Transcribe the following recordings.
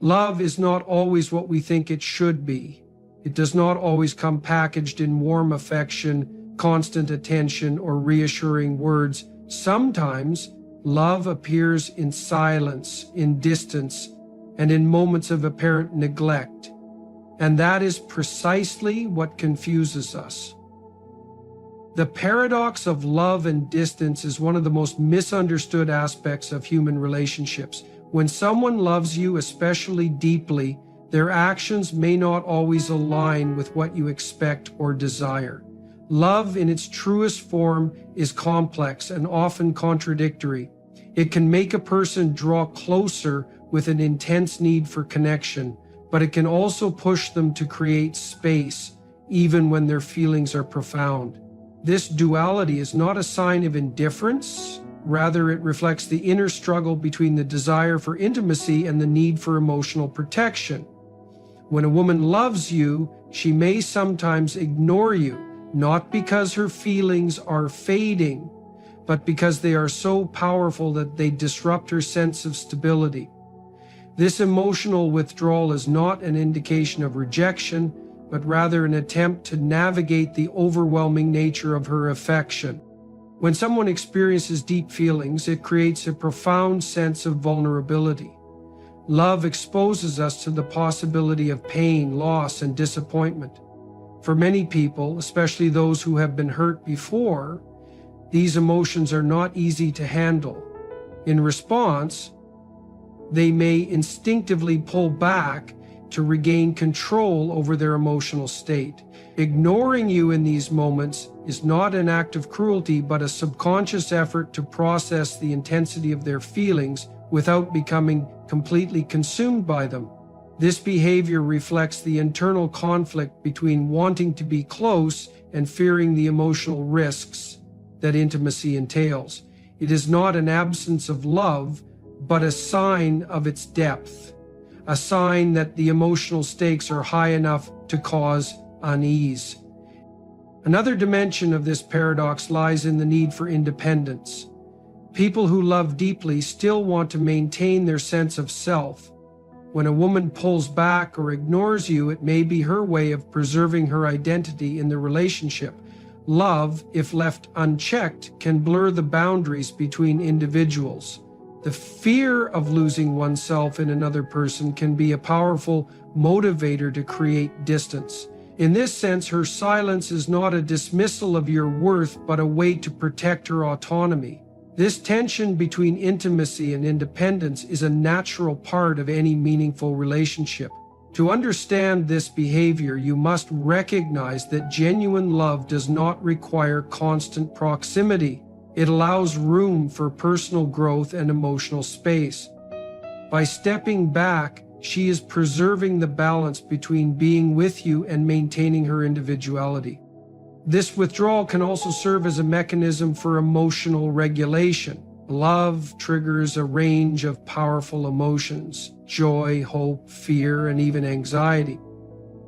Love is not always what we think it should be. It does not always come packaged in warm affection, constant attention, or reassuring words. Sometimes love appears in silence, in distance, and in moments of apparent neglect. And that is precisely what confuses us. The paradox of love and distance is one of the most misunderstood aspects of human relationships. When someone loves you especially deeply, their actions may not always align with what you expect or desire. Love in its truest form is complex and often contradictory. It can make a person draw closer with an intense need for connection, but it can also push them to create space, even when their feelings are profound. This duality is not a sign of indifference. Rather, it reflects the inner struggle between the desire for intimacy and the need for emotional protection. When a woman loves you, she may sometimes ignore you, not because her feelings are fading, but because they are so powerful that they disrupt her sense of stability. This emotional withdrawal is not an indication of rejection, but rather an attempt to navigate the overwhelming nature of her affection. When someone experiences deep feelings, it creates a profound sense of vulnerability. Love exposes us to the possibility of pain, loss, and disappointment. For many people, especially those who have been hurt before, these emotions are not easy to handle. In response, they may instinctively pull back to regain control over their emotional state. Ignoring you in these moments is not an act of cruelty, but a subconscious effort to process the intensity of their feelings without becoming completely consumed by them. This behavior reflects the internal conflict between wanting to be close and fearing the emotional risks that intimacy entails. It is not an absence of love, but a sign of its depth, a sign that the emotional stakes are high enough to cause unease. Another dimension of this paradox lies in the need for independence. People who love deeply still want to maintain their sense of self. When a woman pulls back or ignores you, it may be her way of preserving her identity in the relationship. Love, if left unchecked, can blur the boundaries between individuals. The fear of losing oneself in another person can be a powerful motivator to create distance. In this sense, her silence is not a dismissal of your worth, but a way to protect her autonomy. This tension between intimacy and independence is a natural part of any meaningful relationship. To understand this behavior, you must recognize that genuine love does not require constant proximity. It allows room for personal growth and emotional space. By stepping back, she is preserving the balance between being with you and maintaining her individuality. This withdrawal can also serve as a mechanism for emotional regulation. Love triggers a range of powerful emotions: joy, hope, fear, and even anxiety.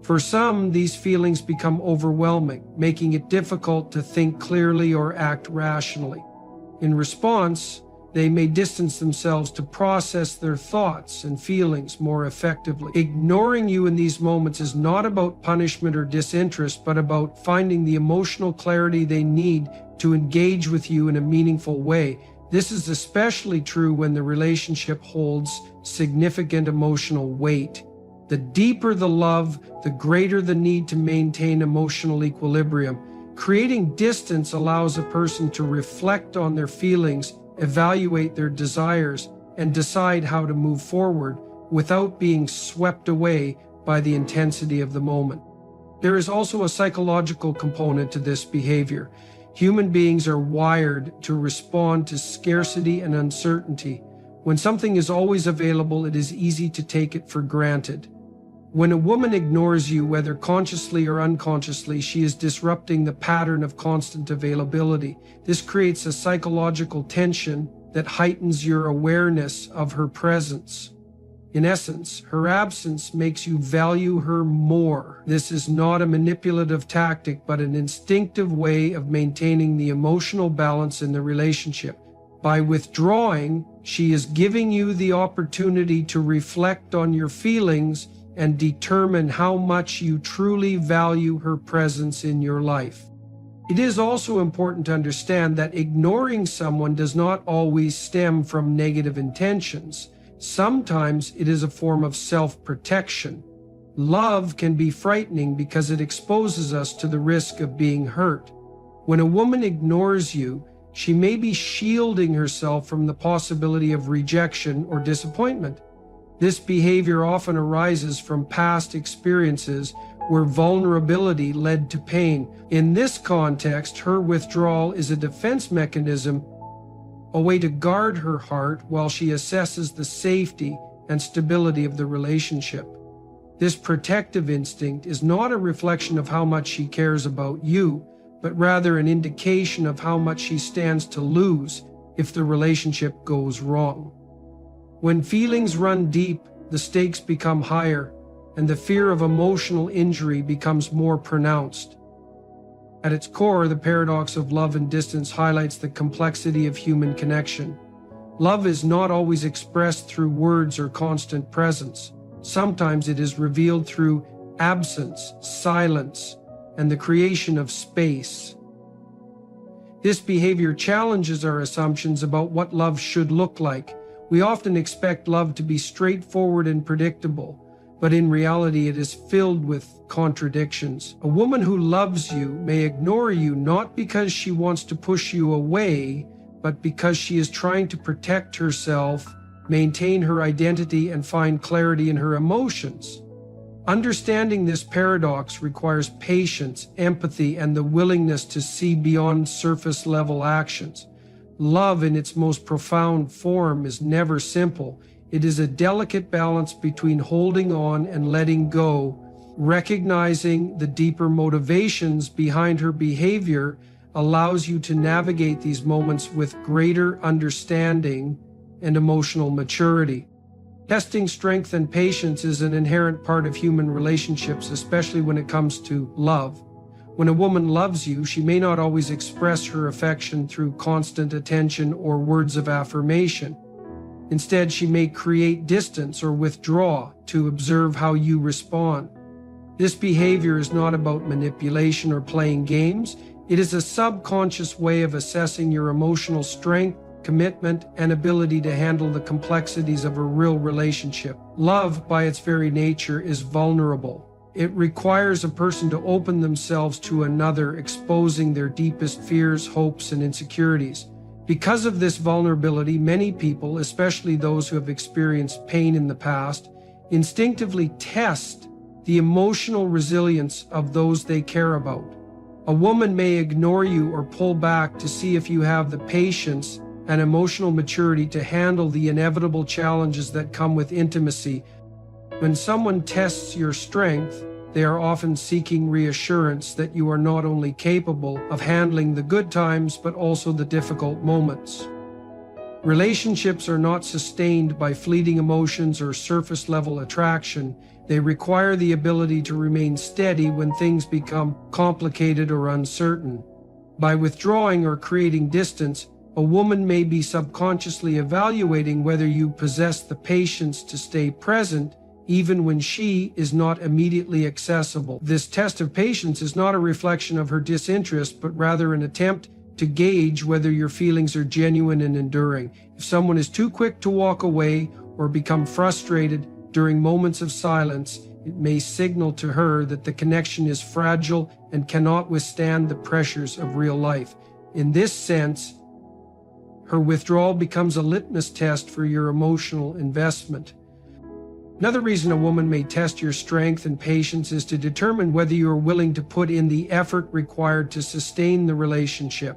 For some, these feelings become overwhelming, making it difficult to think clearly or act rationally. In response, they may distance themselves to process their thoughts and feelings more effectively. Ignoring you in these moments is not about punishment or disinterest, but about finding the emotional clarity they need to engage with you in a meaningful way. This is especially true when the relationship holds significant emotional weight. The deeper the love, the greater the need to maintain emotional equilibrium. Creating distance allows a person to reflect on their feelings, evaluate their desires, and decide how to move forward without being swept away by the intensity of the moment. There is also a psychological component to this behavior. Human beings are wired to respond to scarcity and uncertainty. When something is always available, it is easy to take it for granted. When a woman ignores you, whether consciously or unconsciously, she is disrupting the pattern of constant availability. This creates a psychological tension that heightens your awareness of her presence. In essence, her absence makes you value her more. This is not a manipulative tactic, but an instinctive way of maintaining the emotional balance in the relationship. By withdrawing, she is giving you the opportunity to reflect on your feelings and determine how much you truly value her presence in your life. It is also important to understand that ignoring someone does not always stem from negative intentions. Sometimes it is a form of self-protection. Love can be frightening because it exposes us to the risk of being hurt. When a woman ignores you, she may be shielding herself from the possibility of rejection or disappointment. This behavior often arises from past experiences where vulnerability led to pain. In this context, her withdrawal is a defense mechanism, a way to guard her heart while she assesses the safety and stability of the relationship. This protective instinct is not a reflection of how much she cares about you, but rather an indication of how much she stands to lose if the relationship goes wrong. When feelings run deep, the stakes become higher, and the fear of emotional injury becomes more pronounced. At its core, the paradox of love and distance highlights the complexity of human connection. Love is not always expressed through words or constant presence. Sometimes it is revealed through absence, silence, and the creation of space. This behavior challenges our assumptions about what love should look like. We often expect love to be straightforward and predictable, but in reality it is filled with contradictions. A woman who loves you may ignore you not because she wants to push you away, but because she is trying to protect herself, maintain her identity, and find clarity in her emotions. Understanding this paradox requires patience, empathy, and the willingness to see beyond surface-level actions. Love in its most profound form is never simple. It is a delicate balance between holding on and letting go. Recognizing the deeper motivations behind her behavior allows you to navigate these moments with greater understanding and emotional maturity. Testing strength and patience is an inherent part of human relationships, especially when it comes to love. When a woman loves you, she may not always express her affection through constant attention or words of affirmation. Instead, she may create distance or withdraw to observe how you respond. This behavior is not about manipulation or playing games. It is a subconscious way of assessing your emotional strength, commitment, and ability to handle the complexities of a real relationship. Love, by its very nature, is vulnerable. It requires a person to open themselves to another, exposing their deepest fears, hopes, and insecurities. Because of this vulnerability, many people, especially those who have experienced pain in the past, instinctively test the emotional resilience of those they care about. A woman may ignore you or pull back to see if you have the patience and emotional maturity to handle the inevitable challenges that come with intimacy. When someone tests your strength, they are often seeking reassurance that you are not only capable of handling the good times, but also the difficult moments. Relationships are not sustained by fleeting emotions or surface-level attraction. They require the ability to remain steady when things become complicated or uncertain. By withdrawing or creating distance, a woman may be subconsciously evaluating whether you possess the patience to stay present even when she is not immediately accessible. This test of patience is not a reflection of her disinterest, but rather an attempt to gauge whether your feelings are genuine and enduring. If someone is too quick to walk away or become frustrated during moments of silence, it may signal to her that the connection is fragile and cannot withstand the pressures of real life. In this sense, her withdrawal becomes a litmus test for your emotional investment. Another reason a woman may test your strength and patience is to determine whether you are willing to put in the effort required to sustain the relationship.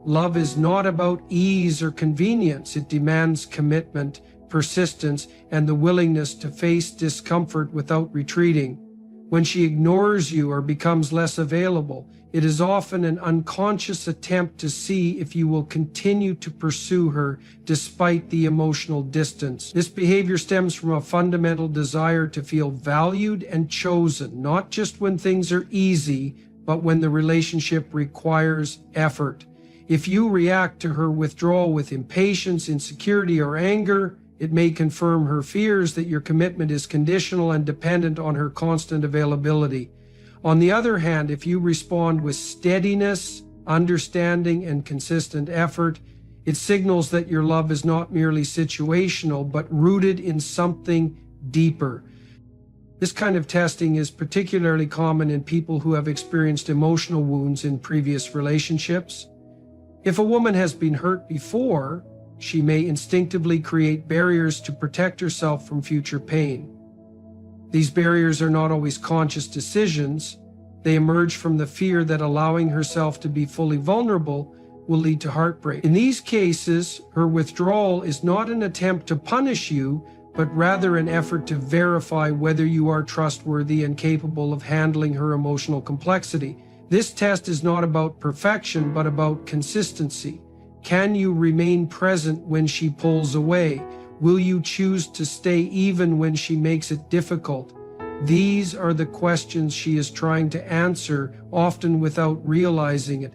Love is not about ease or convenience. It demands commitment, persistence, and the willingness to face discomfort without retreating. When she ignores you or becomes less available, it is often an unconscious attempt to see if you will continue to pursue her despite the emotional distance. This behavior stems from a fundamental desire to feel valued and chosen, not just when things are easy, but when the relationship requires effort. If you react to her withdrawal with impatience, insecurity, or anger, it may confirm her fears that your commitment is conditional and dependent on her constant availability. On the other hand, if you respond with steadiness, understanding, and consistent effort, it signals that your love is not merely situational, but rooted in something deeper. This kind of testing is particularly common in people who have experienced emotional wounds in previous relationships. If a woman has been hurt before, she may instinctively create barriers to protect herself from future pain. These barriers are not always conscious decisions. They emerge from the fear that allowing herself to be fully vulnerable will lead to heartbreak. In these cases, her withdrawal is not an attempt to punish you, but rather an effort to verify whether you are trustworthy and capable of handling her emotional complexity. This test is not about perfection, but about consistency. Can you remain present when she pulls away? Will you choose to stay even when she makes it difficult? These are the questions she is trying to answer, often without realizing it.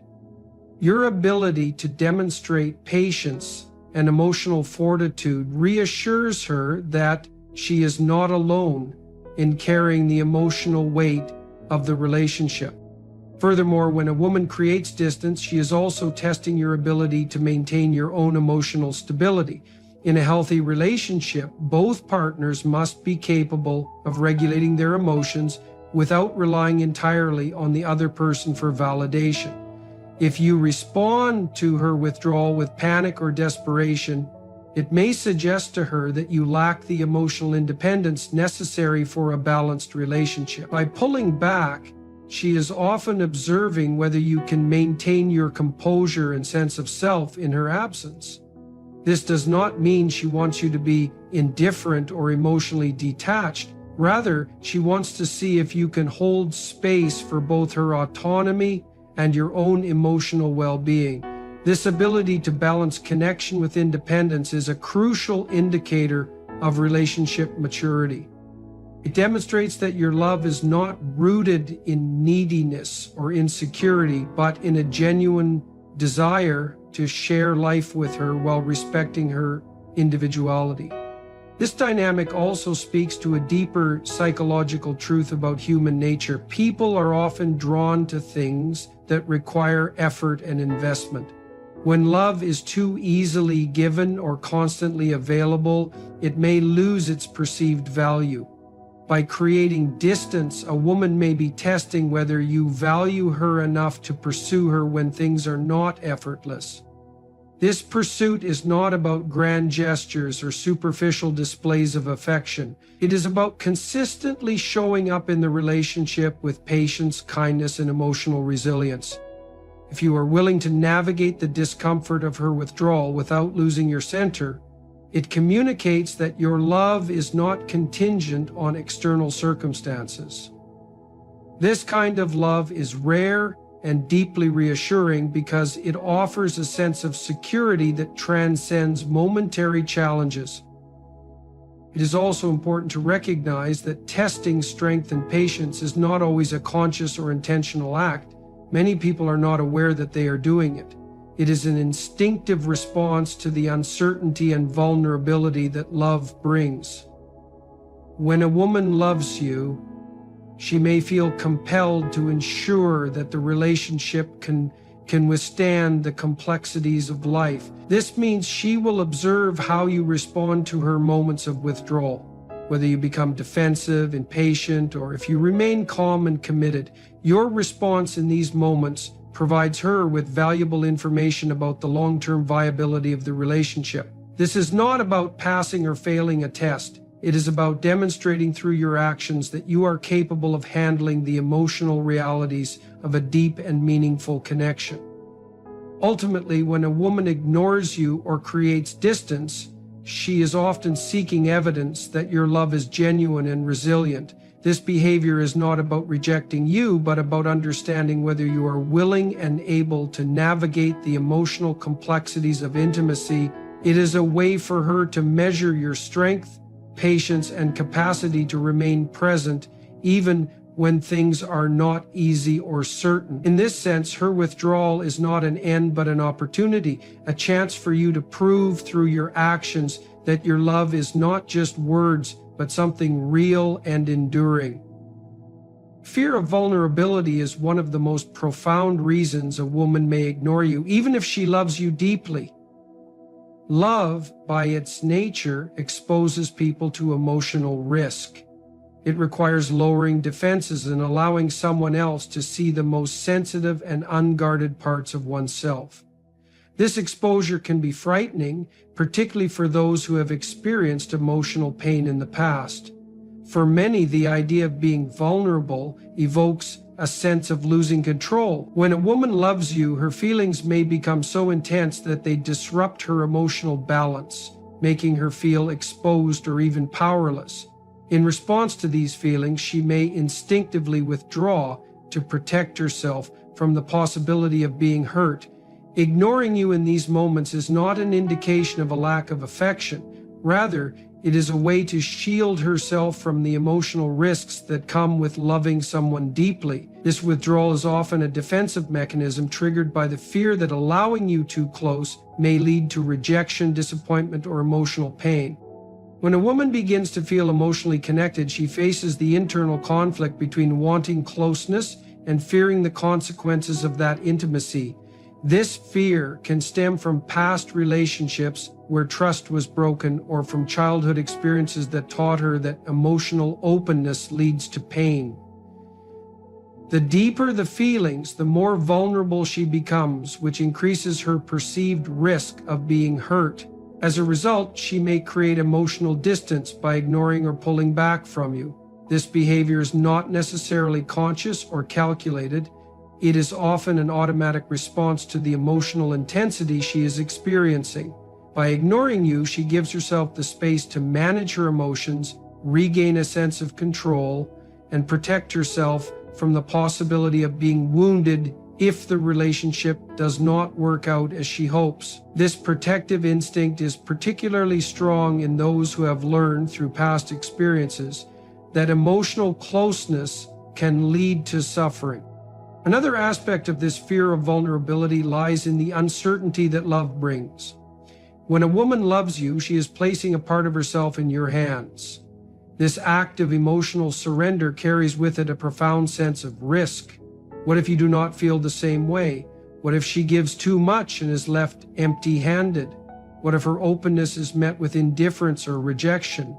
Your ability to demonstrate patience and emotional fortitude reassures her that she is not alone in carrying the emotional weight of the relationship. Furthermore, when a woman creates distance, she is also testing your ability to maintain your own emotional stability. In a healthy relationship, both partners must be capable of regulating their emotions without relying entirely on the other person for validation. If you respond to her withdrawal with panic or desperation, it may suggest to her that you lack the emotional independence necessary for a balanced relationship. By pulling back, she is often observing whether you can maintain your composure and sense of self in her absence. This does not mean she wants you to be indifferent or emotionally detached. Rather, she wants to see if you can hold space for both her autonomy and your own emotional well-being. This ability to balance connection with independence is a crucial indicator of relationship maturity. It demonstrates that your love is not rooted in neediness or insecurity, but in a genuine desire to share life with her while respecting her individuality. This dynamic also speaks to a deeper psychological truth about human nature. People are often drawn to things that require effort and investment. When love is too easily given or constantly available, it may lose its perceived value. By creating distance, a woman may be testing whether you value her enough to pursue her when things are not effortless. This pursuit is not about grand gestures or superficial displays of affection. It is about consistently showing up in the relationship with patience, kindness, and emotional resilience. If you are willing to navigate the discomfort of her withdrawal without losing your center, it communicates that your love is not contingent on external circumstances. This kind of love is rare and deeply reassuring because it offers a sense of security that transcends momentary challenges. It is also important to recognize that testing strength and patience is not always a conscious or intentional act. Many people are not aware that they are doing it. It is an instinctive response to the uncertainty and vulnerability that love brings. When a woman loves you, she may feel compelled to ensure that the relationship can withstand the complexities of life. This means she will observe how you respond to her moments of withdrawal, whether you become defensive, impatient, or if you remain calm and committed. Your response in these moments provides her with valuable information about the long-term viability of the relationship. This is not about passing or failing a test. It is about demonstrating through your actions that you are capable of handling the emotional realities of a deep and meaningful connection. Ultimately, when a woman ignores you or creates distance, she is often seeking evidence that your love is genuine and resilient. This behavior is not about rejecting you, but about understanding whether you are willing and able to navigate the emotional complexities of intimacy. It is a way for her to measure your strength, patience, and capacity to remain present even when things are not easy or certain. In this sense, her withdrawal is not an end but an opportunity, a chance for you to prove through your actions that your love is not just words, but something real and enduring. Fear of vulnerability is one of the most profound reasons a woman may ignore you, even if she loves you deeply. Love, by its nature, exposes people to emotional risk. It requires lowering defenses and allowing someone else to see the most sensitive and unguarded parts of oneself. This exposure can be frightening, particularly for those who have experienced emotional pain in the past. For many, the idea of being vulnerable evokes a sense of losing control. When a woman loves you, her feelings may become so intense that they disrupt her emotional balance, making her feel exposed or even powerless. In response to these feelings, she may instinctively withdraw to protect herself from the possibility of being hurt. Ignoring you in these moments is not an indication of a lack of affection. Rather, it is a way to shield herself from the emotional risks that come with loving someone deeply. This withdrawal is often a defensive mechanism triggered by the fear that allowing you too close may lead to rejection, disappointment, or emotional pain. When a woman begins to feel emotionally connected, she faces the internal conflict between wanting closeness and fearing the consequences of that intimacy. This fear can stem from past relationships where trust was broken, or from childhood experiences that taught her that emotional openness leads to pain. The deeper the feelings, the more vulnerable she becomes, which increases her perceived risk of being hurt. As a result, she may create emotional distance by ignoring or pulling back from you. This behavior is not necessarily conscious or calculated. It is often an automatic response to the emotional intensity she is experiencing. By ignoring you, she gives herself the space to manage her emotions, regain a sense of control, and protect herself from the possibility of being wounded if the relationship does not work out as she hopes. This protective instinct is particularly strong in those who have learned through past experiences that emotional closeness can lead to suffering. Another aspect of this fear of vulnerability lies in the uncertainty that love brings. When a woman loves you, she is placing a part of herself in your hands. This act of emotional surrender carries with it a profound sense of risk. What if you do not feel the same way? What if she gives too much and is left empty-handed? What if her openness is met with indifference or rejection?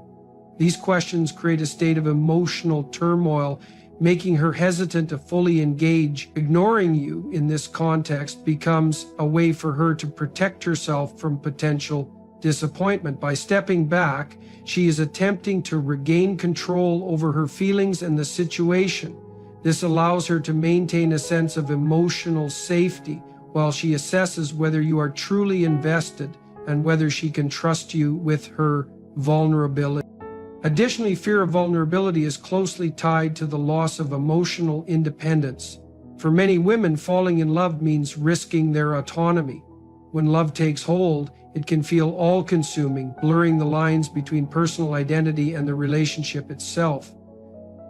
These questions create a state of emotional turmoil, making her hesitant to fully engage. Ignoring you in this context becomes a way for her to protect herself from potential disappointment. By stepping back, she is attempting to regain control over her feelings and the situation. This allows her to maintain a sense of emotional safety while she assesses whether you are truly invested and whether she can trust you with her vulnerability. Additionally, fear of vulnerability is closely tied to the loss of emotional independence. For many women, falling in love means risking their autonomy. When love takes hold, it can feel all-consuming, blurring the lines between personal identity and the relationship itself.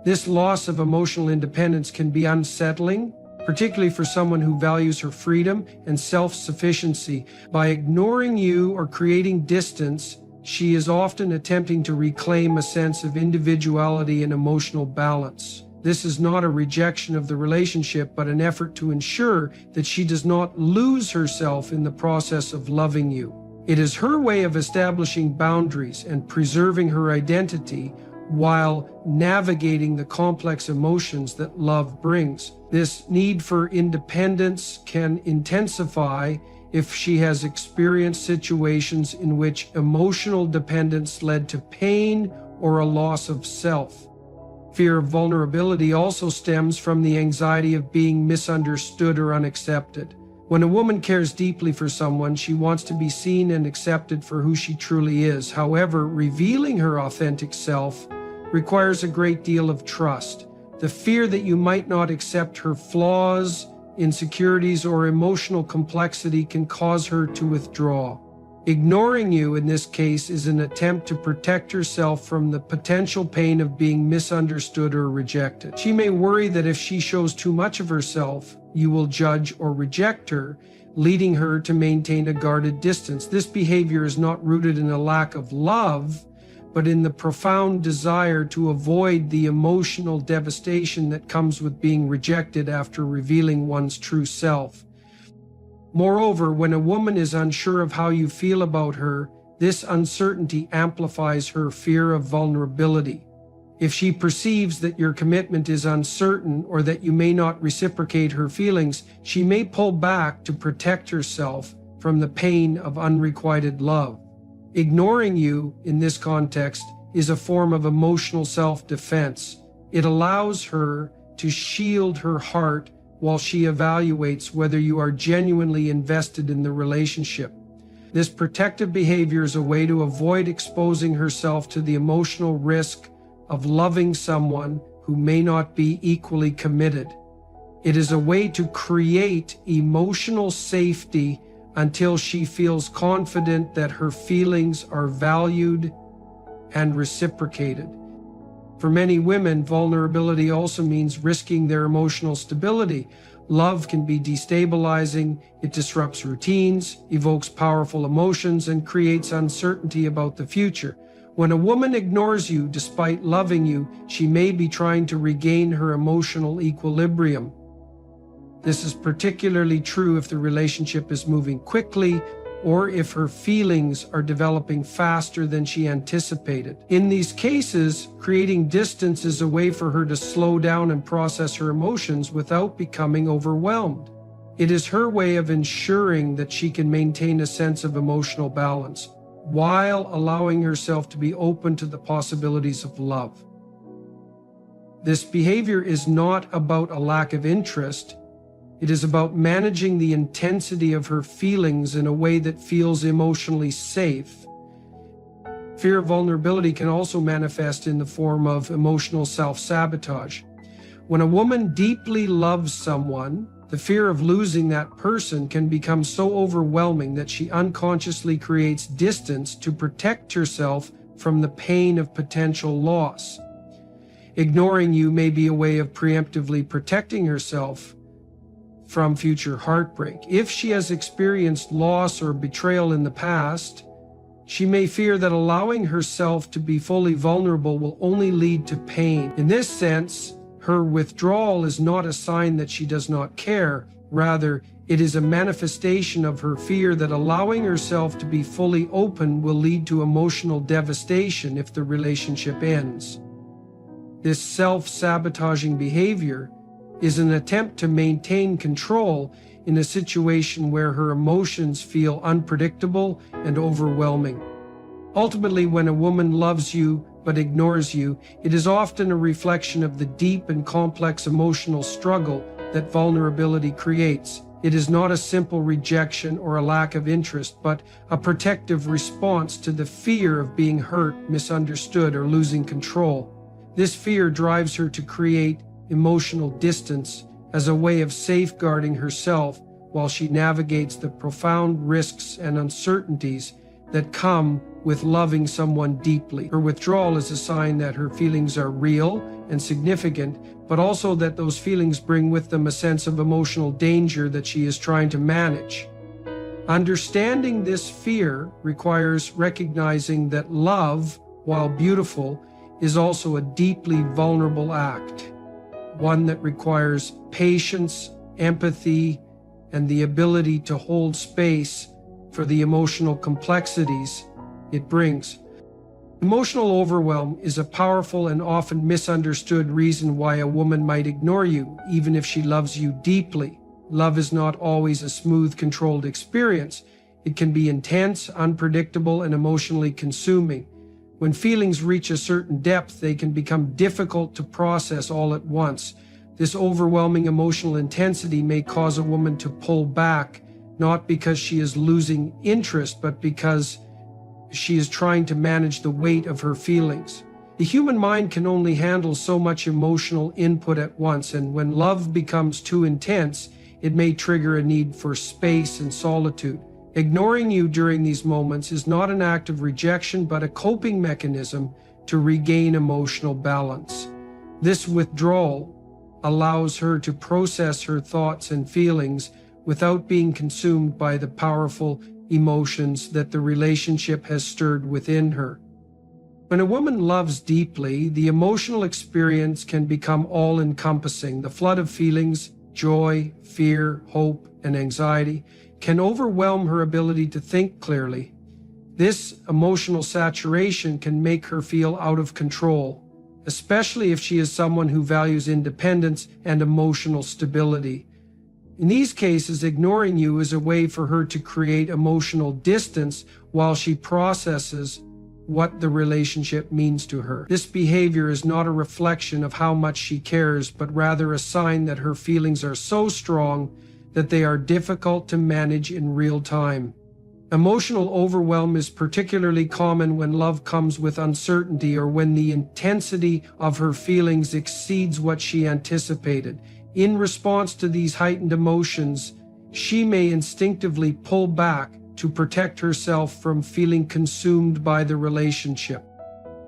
This loss of emotional independence can be unsettling, particularly for someone who values her freedom and self-sufficiency. By ignoring you or creating distance, she is often attempting to reclaim a sense of individuality and emotional balance. This is not a rejection of the relationship, but an effort to ensure that she does not lose herself in the process of loving you. It is her way of establishing boundaries and preserving her identity while navigating the complex emotions that love brings. This need for independence can intensify if she has experienced situations in which emotional dependence led to pain or a loss of self. Fear of vulnerability also stems from the anxiety of being misunderstood or unaccepted. When a woman cares deeply for someone, she wants to be seen and accepted for who she truly is. However, revealing her authentic self requires a great deal of trust. The fear that you might not accept her flaws, insecurities, or emotional complexity can cause her to withdraw. Ignoring you in this case is an attempt to protect herself from the potential pain of being misunderstood or rejected. She may worry that if she shows too much of herself, you will judge or reject her, leading her to maintain a guarded distance. This behavior is not rooted in a lack of love, but in the profound desire to avoid the emotional devastation that comes with being rejected after revealing one's true self. Moreover, when a woman is unsure of how you feel about her, this uncertainty amplifies her fear of vulnerability. If she perceives that your commitment is uncertain or that you may not reciprocate her feelings, she may pull back to protect herself from the pain of unrequited love. Ignoring you in this context is a form of emotional self-defense. It allows her to shield her heart while she evaluates whether you are genuinely invested in the relationship. This protective behavior is a way to avoid exposing herself to the emotional risk of loving someone who may not be equally committed. It is a way to create emotional safety until she feels confident that her feelings are valued and reciprocated. For many women, vulnerability also means risking their emotional stability. Love can be destabilizing. It disrupts routines, evokes powerful emotions, and creates uncertainty about the future. When a woman ignores you despite loving you, she may be trying to regain her emotional equilibrium. This is particularly true if the relationship is moving quickly or if her feelings are developing faster than she anticipated. In these cases, creating distance is a way for her to slow down and process her emotions without becoming overwhelmed. It is her way of ensuring that she can maintain a sense of emotional balance while allowing herself to be open to the possibilities of love. This behavior is not about a lack of interest. It is about managing the intensity of her feelings in a way that feels emotionally safe. Fear of vulnerability can also manifest in the form of emotional self-sabotage. When a woman deeply loves someone, the fear of losing that person can become so overwhelming that she unconsciously creates distance to protect herself from the pain of potential loss. Ignoring you may be a way of preemptively protecting herself from future heartbreak. If she has experienced loss or betrayal in the past, she may fear that allowing herself to be fully vulnerable will only lead to pain. In this sense, her withdrawal is not a sign that she does not care. Rather, it is a manifestation of her fear that allowing herself to be fully open will lead to emotional devastation if the relationship ends. This self-sabotaging behavior is an attempt to maintain control in a situation where her emotions feel unpredictable and overwhelming. Ultimately, when a woman loves you but ignores you, it is often a reflection of the deep and complex emotional struggle that vulnerability creates. It is not a simple rejection or a lack of interest, but a protective response to the fear of being hurt, misunderstood, or losing control. This fear drives her to create emotional distance as a way of safeguarding herself while she navigates the profound risks and uncertainties that come with loving someone deeply. Her withdrawal is a sign that her feelings are real and significant, but also that those feelings bring with them a sense of emotional danger that she is trying to manage. Understanding this fear requires recognizing that love, while beautiful, is also a deeply vulnerable act, one that requires patience, empathy, and the ability to hold space for the emotional complexities it brings. Emotional overwhelm is a powerful and often misunderstood reason why a woman might ignore you, even if she loves you deeply. Love is not always a smooth, controlled experience. It can be intense, unpredictable, and emotionally consuming. When feelings reach a certain depth, they can become difficult to process all at once. This overwhelming emotional intensity may cause a woman to pull back, not because she is losing interest, but because she is trying to manage the weight of her feelings. The human mind can only handle so much emotional input at once, and when love becomes too intense, it may trigger a need for space and solitude. Ignoring you during these moments is not an act of rejection, but a coping mechanism to regain emotional balance. This withdrawal allows her to process her thoughts and feelings without being consumed by the powerful emotions that the relationship has stirred within her. When a woman loves deeply, the emotional experience can become all-encompassing. The flood of feelings, joy, fear, hope, and anxiety can overwhelm her ability to think clearly. This emotional saturation can make her feel out of control, especially if she is someone who values independence and emotional stability. In these cases, ignoring you is a way for her to create emotional distance while she processes what the relationship means to her. This behavior is not a reflection of how much she cares, but rather a sign that her feelings are so strong that they are difficult to manage in real time. Emotional overwhelm is particularly common when love comes with uncertainty or when the intensity of her feelings exceeds what she anticipated. In response to these heightened emotions, she may instinctively pull back to protect herself from feeling consumed by the relationship.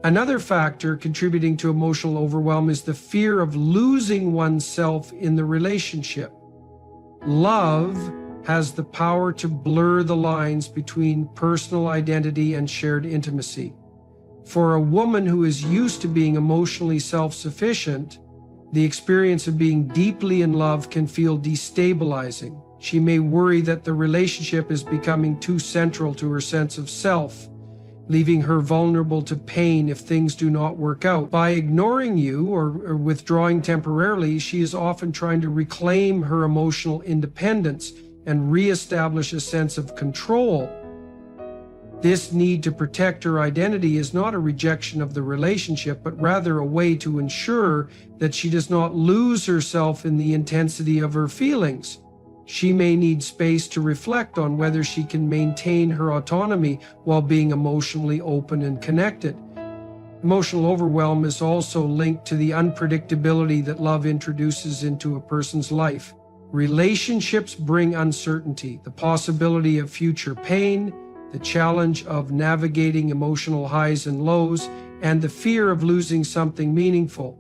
Another factor contributing to emotional overwhelm is the fear of losing oneself in the relationship. Love has the power to blur the lines between personal identity and shared intimacy. For a woman who is used to being emotionally self-sufficient, the experience of being deeply in love can feel destabilizing. She may worry that the relationship is becoming too central to her sense of self, leaving her vulnerable to pain if things do not work out. By ignoring you or withdrawing temporarily, she is often trying to reclaim her emotional independence and reestablish a sense of control. This need to protect her identity is not a rejection of the relationship, but rather a way to ensure that she does not lose herself in the intensity of her feelings. She may need space to reflect on whether she can maintain her autonomy while being emotionally open and connected. Emotional overwhelm is also linked to the unpredictability that love introduces into a person's life. Relationships bring uncertainty, the possibility of future pain, the challenge of navigating emotional highs and lows, and the fear of losing something meaningful.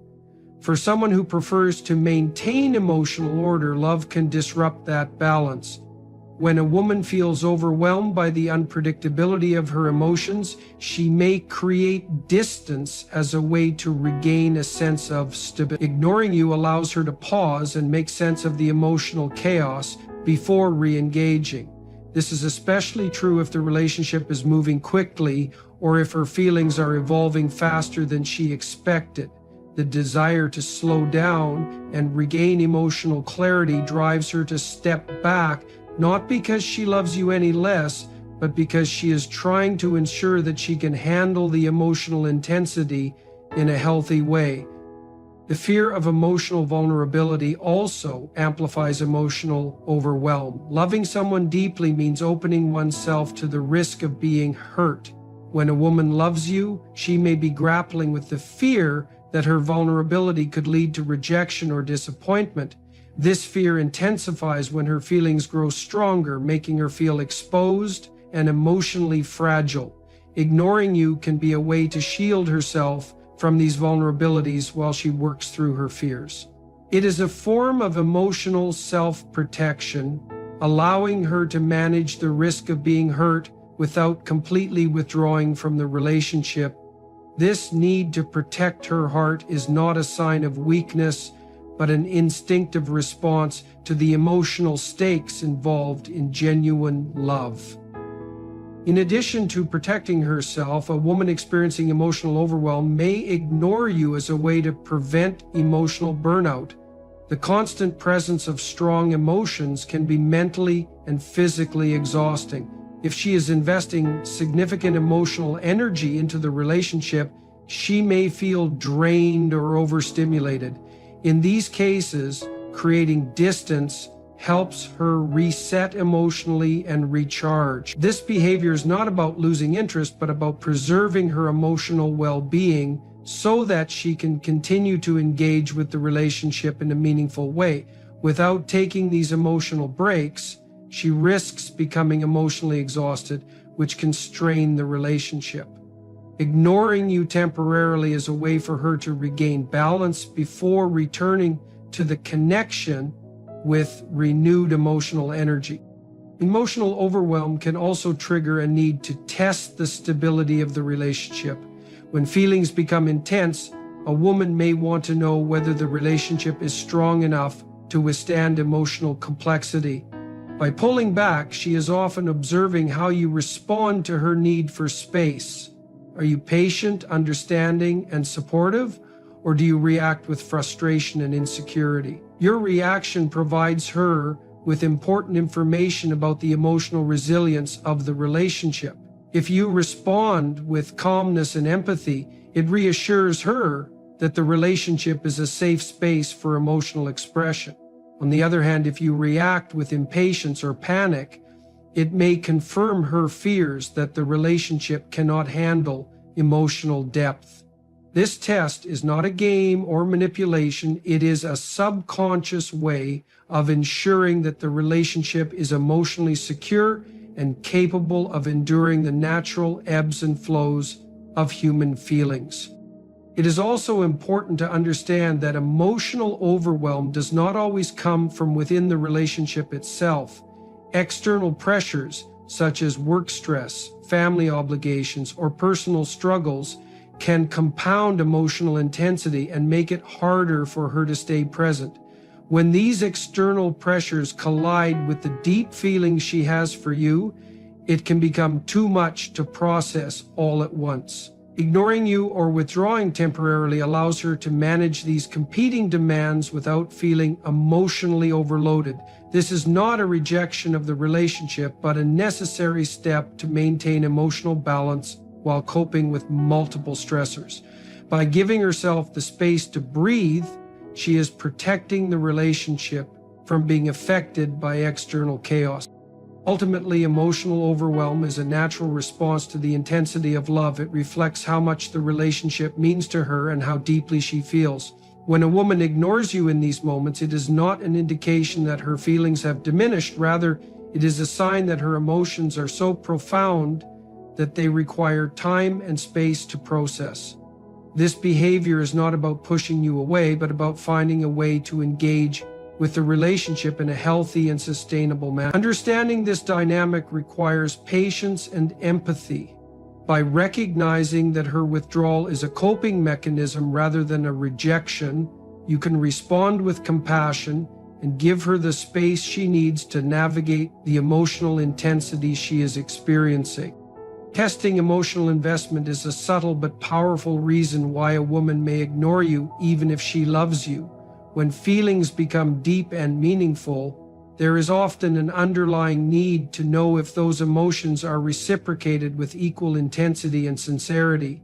For someone who prefers to maintain emotional order, love can disrupt that balance. When a woman feels overwhelmed by the unpredictability of her emotions, she may create distance as a way to regain a sense of stability. Ignoring you allows her to pause and make sense of the emotional chaos before re-engaging. This is especially true if the relationship is moving quickly or if her feelings are evolving faster than she expected. The desire to slow down and regain emotional clarity drives her to step back, not because she loves you any less, but because she is trying to ensure that she can handle the emotional intensity in a healthy way. The fear of emotional vulnerability also amplifies emotional overwhelm. Loving someone deeply means opening oneself to the risk of being hurt. When a woman loves you, she may be grappling with the fear that her vulnerability could lead to rejection or disappointment. This fear intensifies when her feelings grow stronger, making her feel exposed and emotionally fragile. Ignoring you can be a way to shield herself from these vulnerabilities while she works through her fears. It is a form of emotional self-protection, allowing her to manage the risk of being hurt without completely withdrawing from the relationship. This need to protect her heart is not a sign of weakness, but an instinctive response to the emotional stakes involved in genuine love. In addition to protecting herself, a woman experiencing emotional overwhelm may ignore you as a way to prevent emotional burnout. The constant presence of strong emotions can be mentally and physically exhausting. If she is investing significant emotional energy into the relationship, she may feel drained or overstimulated. In these cases, creating distance helps her reset emotionally and recharge. This behavior is not about losing interest, but about preserving her emotional well-being so that she can continue to engage with the relationship in a meaningful way. Without taking these emotional breaks, she risks becoming emotionally exhausted, which can strain the relationship. Ignoring you temporarily is a way for her to regain balance before returning to the connection with renewed emotional energy. Emotional overwhelm can also trigger a need to test the stability of the relationship. When feelings become intense, a woman may want to know whether the relationship is strong enough to withstand emotional complexity. By pulling back, she is often observing how you respond to her need for space. Are you patient, understanding, and supportive, or do you react with frustration and insecurity? Your reaction provides her with important information about the emotional resilience of the relationship. If you respond with calmness and empathy, it reassures her that the relationship is a safe space for emotional expression. On the other hand, if you react with impatience or panic, it may confirm her fears that the relationship cannot handle emotional depth. This test is not a game or manipulation. It is a subconscious way of ensuring that the relationship is emotionally secure and capable of enduring the natural ebbs and flows of human feelings. It is also important to understand that emotional overwhelm does not always come from within the relationship itself. External pressures, such as work stress, family obligations, or personal struggles, can compound emotional intensity and make it harder for her to stay present. When these external pressures collide with the deep feelings she has for you, it can become too much to process all at once. Ignoring you or withdrawing temporarily allows her to manage these competing demands without feeling emotionally overloaded. This is not a rejection of the relationship, but a necessary step to maintain emotional balance while coping with multiple stressors. By giving herself the space to breathe, she is protecting the relationship from being affected by external chaos. Ultimately, emotional overwhelm is a natural response to the intensity of love. It reflects how much the relationship means to her and how deeply she feels. When a woman ignores you in these moments, it is not an indication that her feelings have diminished. Rather, it is a sign that her emotions are so profound that they require time and space to process. This behavior is not about pushing you away, but about finding a way to engage with the relationship in a healthy and sustainable manner. Understanding this dynamic requires patience and empathy. By recognizing that her withdrawal is a coping mechanism rather than a rejection, you can respond with compassion and give her the space she needs to navigate the emotional intensity she is experiencing. Testing emotional investment is a subtle but powerful reason why a woman may ignore you even if she loves you. When feelings become deep and meaningful, there is often an underlying need to know if those emotions are reciprocated with equal intensity and sincerity.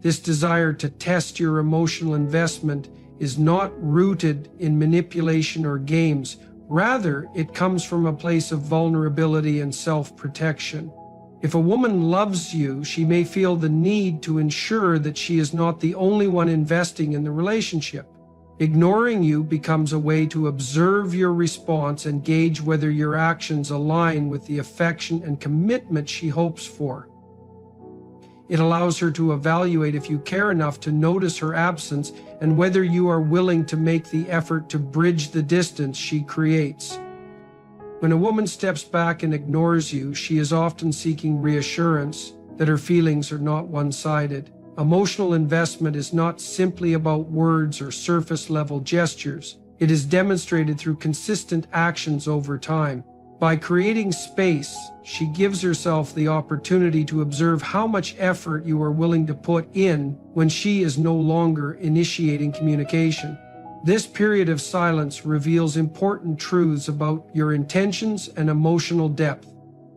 This desire to test your emotional investment is not rooted in manipulation or games. Rather, it comes from a place of vulnerability and self-protection. If a woman loves you, she may feel the need to ensure that she is not the only one investing in the relationship. Ignoring you becomes a way to observe your response and gauge whether your actions align with the affection and commitment she hopes for. It allows her to evaluate if you care enough to notice her absence and whether you are willing to make the effort to bridge the distance she creates. When a woman steps back and ignores you, she is often seeking reassurance that her feelings are not one-sided. Emotional investment is not simply about words or surface-level gestures. It is demonstrated through consistent actions over time. By creating space, she gives herself the opportunity to observe how much effort you are willing to put in when she is no longer initiating communication. This period of silence reveals important truths about your intentions and emotional depth.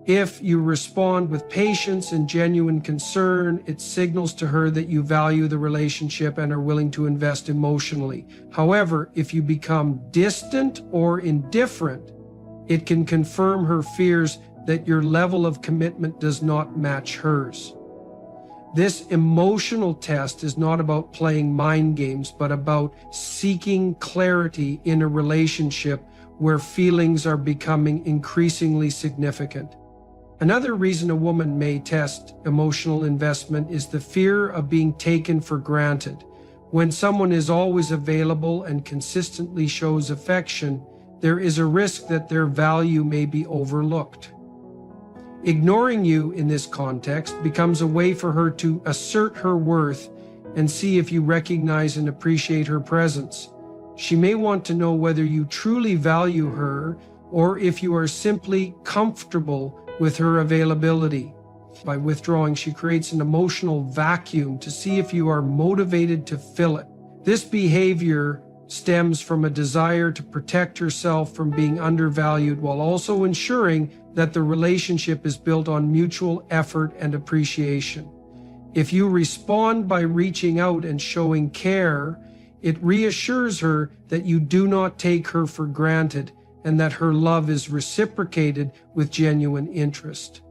If you respond with patience and genuine concern, it signals to her that you value the relationship and are willing to invest emotionally. However, if you become distant or indifferent, it can confirm her fears that your level of commitment does not match hers. This emotional test is not about playing mind games, but about seeking clarity in a relationship where feelings are becoming increasingly significant. Another reason a woman may test emotional investment is the fear of being taken for granted. When someone is always available and consistently shows affection, there is a risk that their value may be overlooked. Ignoring you in this context becomes a way for her to assert her worth and see if you recognize and appreciate her presence. She may want to know whether you truly value her or if you are simply comfortable with her availability. By withdrawing, she creates an emotional vacuum to see if you are motivated to fill it. This behavior stems from a desire to protect herself from being undervalued while also ensuring that the relationship is built on mutual effort and appreciation. If you respond by reaching out and showing care, it reassures her that you do not take her for granted and that her love is reciprocated with genuine interest.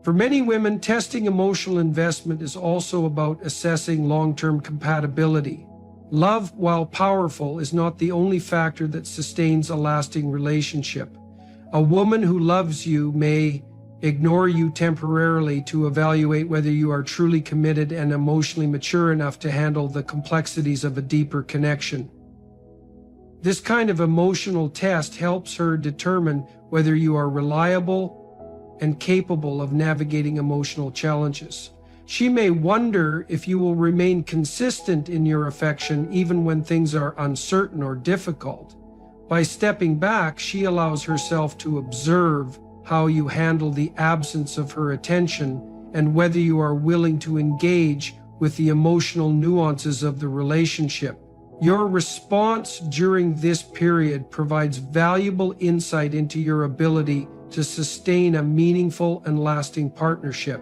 For many women, testing emotional investment is also about assessing long-term compatibility. Love, while powerful, is not the only factor that sustains a lasting relationship. A woman who loves you may ignore you temporarily to evaluate whether you are truly committed and emotionally mature enough to handle the complexities of a deeper connection. This kind of emotional test helps her determine whether you are reliable and capable of navigating emotional challenges. She may wonder if you will remain consistent in your affection even when things are uncertain or difficult. By stepping back, she allows herself to observe how you handle the absence of her attention and whether you are willing to engage with the emotional nuances of the relationship. Your response during this period provides valuable insight into your ability to sustain a meaningful and lasting partnership.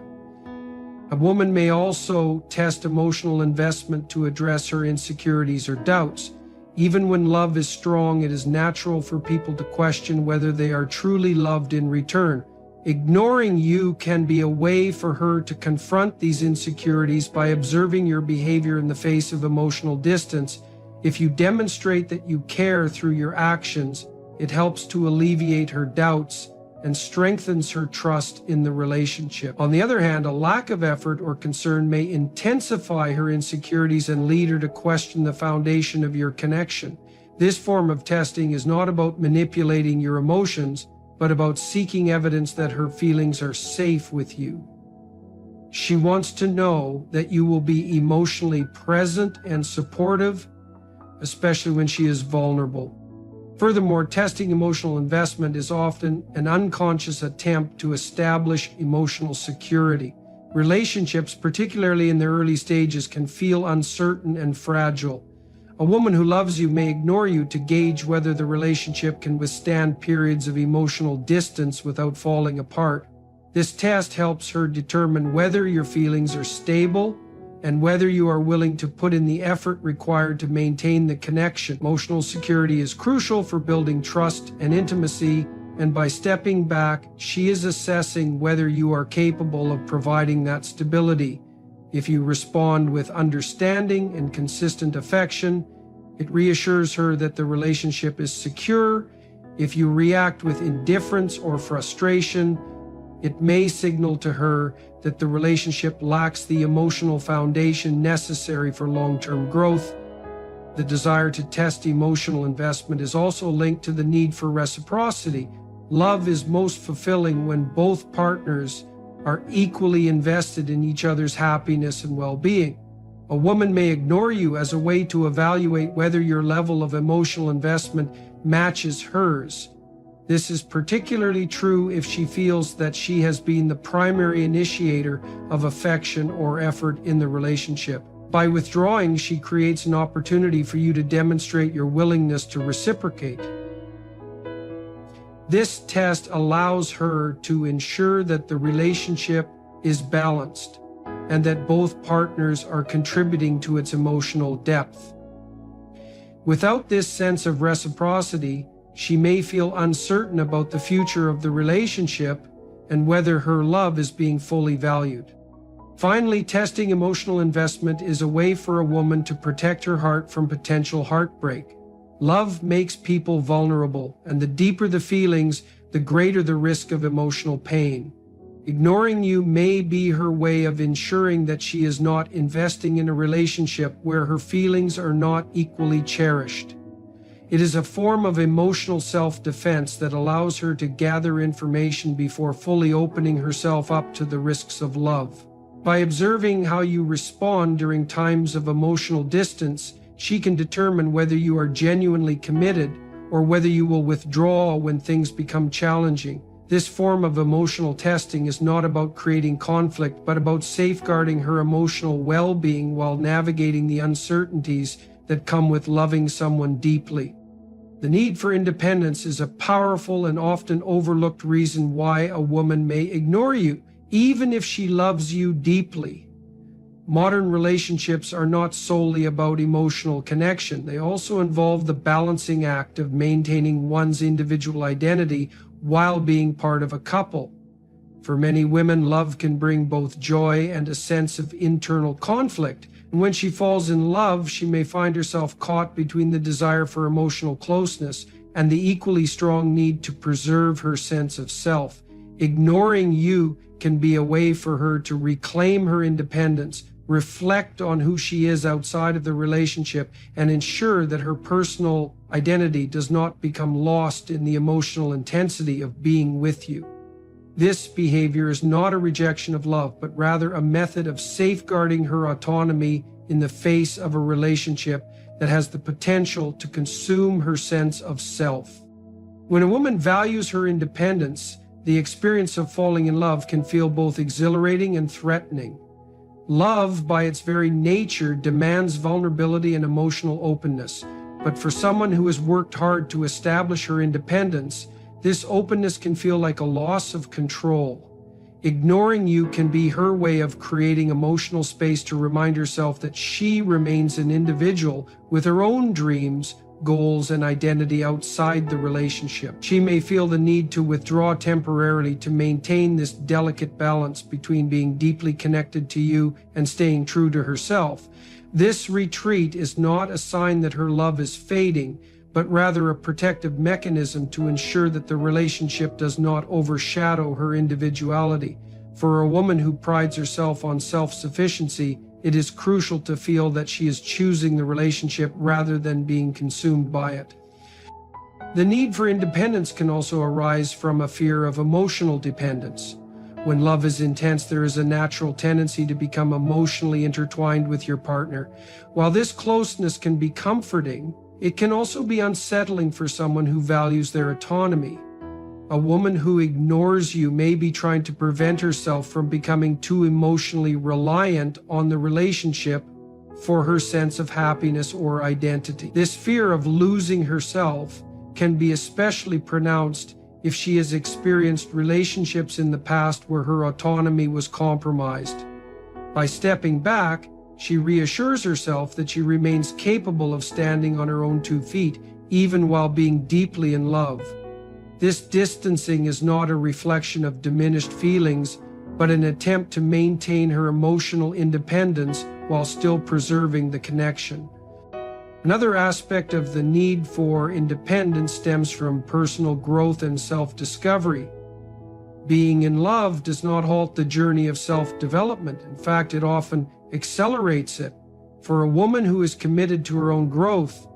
A woman may also test emotional investment to address her insecurities or doubts. Even when love is strong, it is natural for people to question whether they are truly loved in return. Ignoring you can be a way for her to confront these insecurities by observing your behavior in the face of emotional distance. If you demonstrate that you care through your actions, it helps to alleviate her doubts and strengthens her trust in the relationship. On the other hand, a lack of effort or concern may intensify her insecurities and lead her to question the foundation of your connection. This form of testing is not about manipulating your emotions, but about seeking evidence that her feelings are safe with you. She wants to know that you will be emotionally present and supportive, especially when she is vulnerable. Furthermore, testing emotional investment is often an unconscious attempt to establish emotional security. Relationships, particularly in their early stages, can feel uncertain and fragile. A woman who loves you may ignore you to gauge whether the relationship can withstand periods of emotional distance without falling apart. This test helps her determine whether your feelings are stable and whether you are willing to put in the effort required to maintain the connection. Emotional security is crucial for building trust and intimacy, and by stepping back, she is assessing whether you are capable of providing that stability. If you respond with understanding and consistent affection, it reassures her that the relationship is secure. If you react with indifference or frustration, it may signal to her that the relationship lacks the emotional foundation necessary for long-term growth. The desire to test emotional investment is also linked to the need for reciprocity. Love is most fulfilling when both partners are equally invested in each other's happiness and well-being. A woman may ignore you as a way to evaluate whether your level of emotional investment matches hers. This is particularly true if she feels that she has been the primary initiator of affection or effort in the relationship. By withdrawing, she creates an opportunity for you to demonstrate your willingness to reciprocate. This test allows her to ensure that the relationship is balanced and that both partners are contributing to its emotional depth. Without this sense of reciprocity, she may feel uncertain about the future of the relationship and whether her love is being fully valued. Finally, testing emotional investment is a way for a woman to protect her heart from potential heartbreak. Love makes people vulnerable, and the deeper the feelings, the greater the risk of emotional pain. Ignoring you may be her way of ensuring that she is not investing in a relationship where her feelings are not equally cherished. It is a form of emotional self-defense that allows her to gather information before fully opening herself up to the risks of love. By observing how you respond during times of emotional distance, she can determine whether you are genuinely committed or whether you will withdraw when things become challenging. This form of emotional testing is not about creating conflict, but about safeguarding her emotional well-being while navigating the uncertainties that come with loving someone deeply. The need for independence is a powerful and often overlooked reason why a woman may ignore you, even if she loves you deeply. Modern relationships are not solely about emotional connection. They also involve the balancing act of maintaining one's individual identity while being part of a couple. For many women, love can bring both joy and a sense of internal conflict. And when she falls in love, she may find herself caught between the desire for emotional closeness and the equally strong need to preserve her sense of self. Ignoring you can be a way for her to reclaim her independence, reflect on who she is outside of the relationship, and ensure that her personal identity does not become lost in the emotional intensity of being with you. This behavior is not a rejection of love, but rather a method of safeguarding her autonomy in the face of a relationship that has the potential to consume her sense of self. When a woman values her independence, the experience of falling in love can feel both exhilarating and threatening. Love, by its very nature, demands vulnerability and emotional openness. But for someone who has worked hard to establish her independence, this openness can feel like a loss of control. Ignoring you can be her way of creating emotional space to remind herself that she remains an individual with her own dreams, goals, and identity outside the relationship. She may feel the need to withdraw temporarily to maintain this delicate balance between being deeply connected to you and staying true to herself. This retreat is not a sign that her love is fading, but rather a protective mechanism to ensure that the relationship does not overshadow her individuality. For a woman who prides herself on self-sufficiency, it is crucial to feel that she is choosing the relationship rather than being consumed by it. The need for independence can also arise from a fear of emotional dependence. When love is intense, there is a natural tendency to become emotionally intertwined with your partner. While this closeness can be comforting, it can also be unsettling for someone who values their autonomy. A woman who ignores you may be trying to prevent herself from becoming too emotionally reliant on the relationship for her sense of happiness or identity. This fear of losing herself can be especially pronounced if she has experienced relationships in the past where her autonomy was compromised. By stepping back, she reassures herself that she remains capable of standing on her own 2 feet, even while being deeply in love. This distancing is not a reflection of diminished feelings, but an attempt to maintain her emotional independence while still preserving the connection. Another aspect of the need for independence stems from personal growth and self-discovery. Being in love does not halt the journey of self-development. In fact, it often accelerates it. For a woman who is committed to her own growth,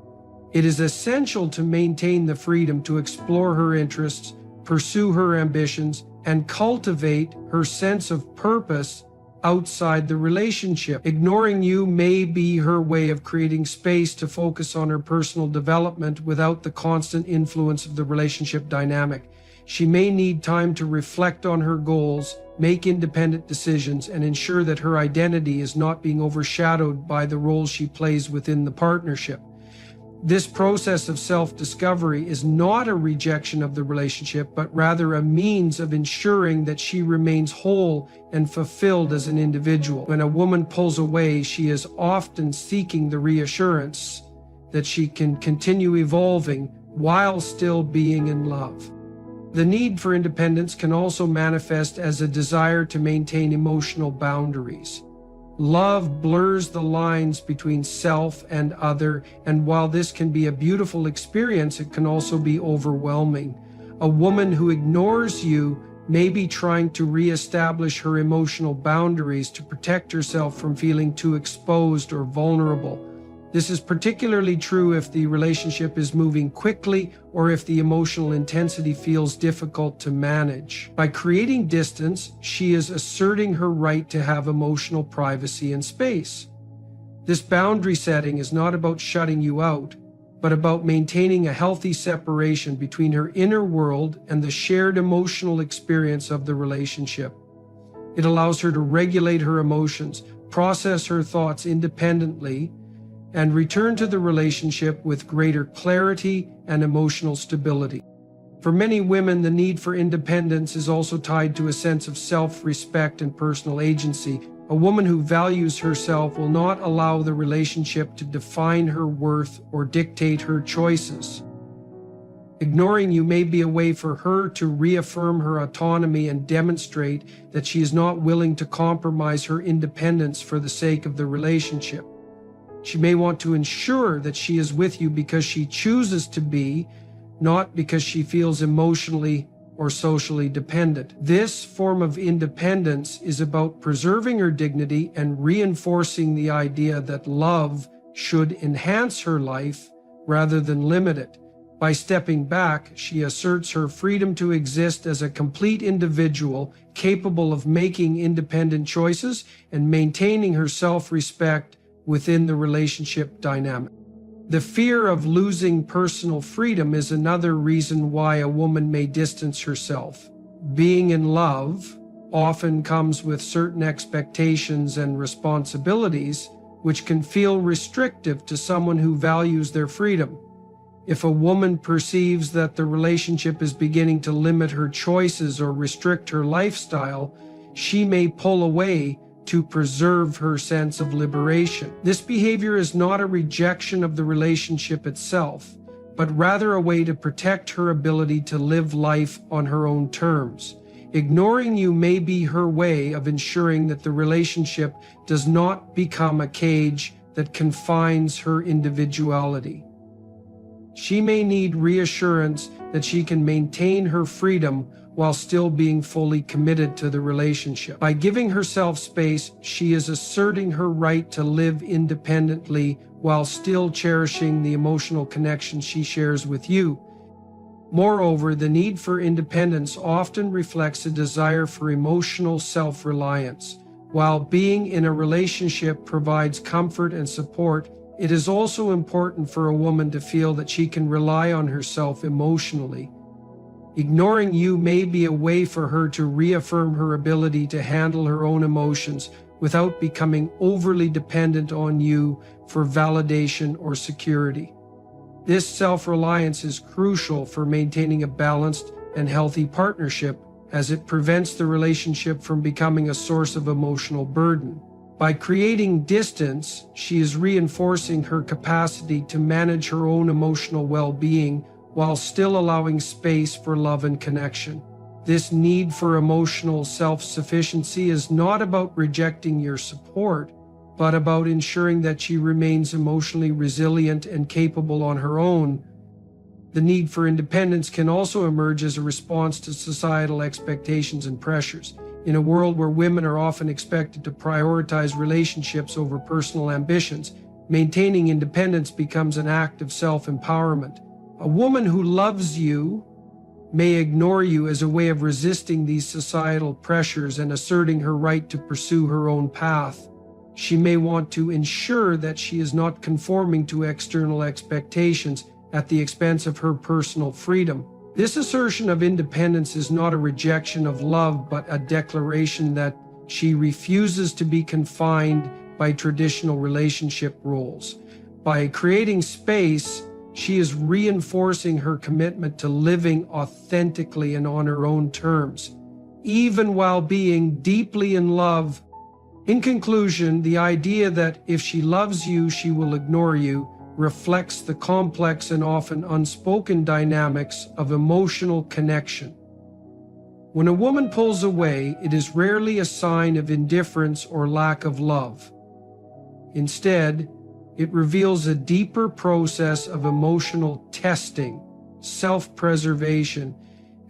it is essential to maintain the freedom to explore her interests, pursue her ambitions, and cultivate her sense of purpose outside the relationship. Ignoring you may be her way of creating space to focus on her personal development without the constant influence of the relationship dynamic. She may need time to reflect on her goals, make independent decisions, and ensure that her identity is not being overshadowed by the role she plays within the partnership. This process of self-discovery is not a rejection of the relationship, but rather a means of ensuring that she remains whole and fulfilled as an individual. When a woman pulls away, she is often seeking the reassurance that she can continue evolving while still being in love. The need for independence can also manifest as a desire to maintain emotional boundaries. Love blurs the lines between self and other, and while this can be a beautiful experience, it can also be overwhelming. A woman who ignores you may be trying to reestablish her emotional boundaries to protect herself from feeling too exposed or vulnerable. This is particularly true if the relationship is moving quickly or if the emotional intensity feels difficult to manage. By creating distance, she is asserting her right to have emotional privacy and space. This boundary setting is not about shutting you out, but about maintaining a healthy separation between her inner world and the shared emotional experience of the relationship. It allows her to regulate her emotions, process her thoughts independently, and return to the relationship with greater clarity and emotional stability. For many women, the need for independence is also tied to a sense of self-respect and personal agency. A woman who values herself will not allow the relationship to define her worth or dictate her choices. Ignoring you may be a way for her to reaffirm her autonomy and demonstrate that she is not willing to compromise her independence for the sake of the relationship. She may want to ensure that she is with you because she chooses to be, not because she feels emotionally or socially dependent. This form of independence is about preserving her dignity and reinforcing the idea that love should enhance her life rather than limit it. By stepping back, she asserts her freedom to exist as a complete individual capable of making independent choices and maintaining her self-respect within the relationship dynamic. The fear of losing personal freedom is another reason why a woman may distance herself. Being in love often comes with certain expectations and responsibilities, which can feel restrictive to someone who values their freedom. If a woman perceives that the relationship is beginning to limit her choices or restrict her lifestyle, she may pull away to preserve her sense of liberation. This behavior is not a rejection of the relationship itself, but rather a way to protect her ability to live life on her own terms. Ignoring you may be her way of ensuring that the relationship does not become a cage that confines her individuality. She may need reassurance that she can maintain her freedom while still being fully committed to the relationship. By giving herself space, she is asserting her right to live independently while still cherishing the emotional connection she shares with you. Moreover, the need for independence often reflects a desire for emotional self-reliance. While being in a relationship provides comfort and support, it is also important for a woman to feel that she can rely on herself emotionally. Ignoring you may be a way for her to reaffirm her ability to handle her own emotions without becoming overly dependent on you for validation or security. This self-reliance is crucial for maintaining a balanced and healthy partnership, as it prevents the relationship from becoming a source of emotional burden. By creating distance, she is reinforcing her capacity to manage her own emotional well-being while still allowing space for love and connection. This need for emotional self-sufficiency is not about rejecting your support, but about ensuring that she remains emotionally resilient and capable on her own. The need for independence can also emerge as a response to societal expectations and pressures. In a world where women are often expected to prioritize relationships over personal ambitions, maintaining independence becomes an act of self-empowerment. A woman who loves you may ignore you as a way of resisting these societal pressures and asserting her right to pursue her own path. She may want to ensure that she is not conforming to external expectations at the expense of her personal freedom. This assertion of independence is not a rejection of love, but a declaration that she refuses to be confined by traditional relationship roles. By creating space, she is reinforcing her commitment to living authentically and on her own terms, even while being deeply in love. In conclusion, the idea that if she loves you, she will ignore you reflects the complex and often unspoken dynamics of emotional connection. When a woman pulls away, it is rarely a sign of indifference or lack of love. Instead, it reveals a deeper process of emotional testing, self-preservation,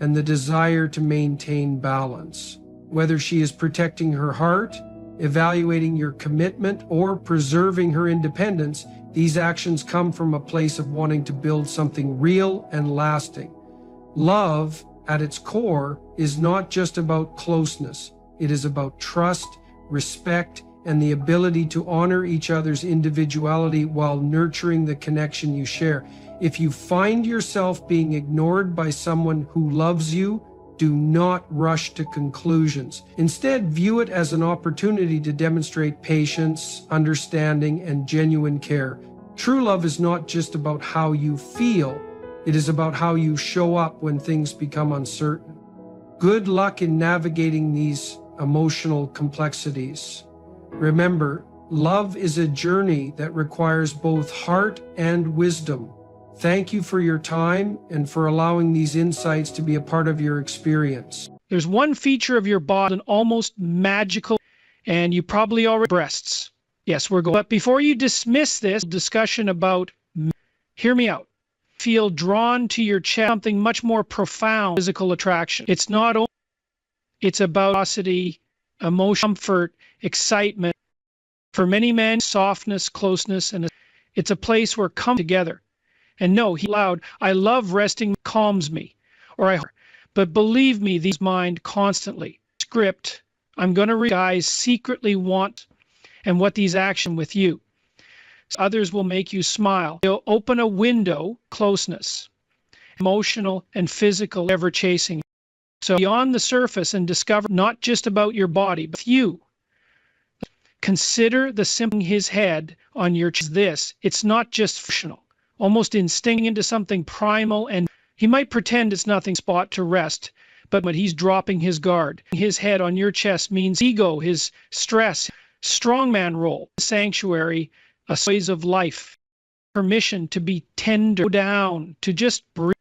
and the desire to maintain balance. Whether she is protecting her heart, evaluating your commitment, or preserving her independence, these actions come from a place of wanting to build something real and lasting. Love, at its core, is not just about closeness. It is about trust, respect, and the ability to honor each other's individuality while nurturing the connection you share. If you find yourself being ignored by someone who loves you, do not rush to conclusions. Instead, view it as an opportunity to demonstrate patience, understanding, and genuine care. True love is not just about how you feel, it is about how you show up when things become uncertain. Good luck in navigating these emotional complexities. Remember, love is a journey that requires both heart and wisdom. Thank you for your time and for allowing these insights to be a part of your experience. There's one feature of your body, an almost magical, and you probably already breasts. Yes, we're going. But before you dismiss this discussion about, hear me out. Feel drawn to your chest, something much more profound, physical attraction. It's not only, it's about curiosity, emotion, comfort, excitement. For many men, softness, closeness, and it's a place where come together. And no, he loud, I love resting, calms me. But believe me, these mind constantly. Script, I'm going to read guys secretly want and what these action with you. Others will make you smile. They'll open a window, closeness, emotional and physical, ever chasing. So beyond the surface and discover not just about your body, but you. Consider the simple his head on your chest. This, it's not just functional. Almost instinct into something primal, and he might pretend it's nothing spot to rest, but when he's dropping his guard, his head on your chest means ego, his stress, strongman role, sanctuary, a ways of life, permission to be tender down, to just breathe.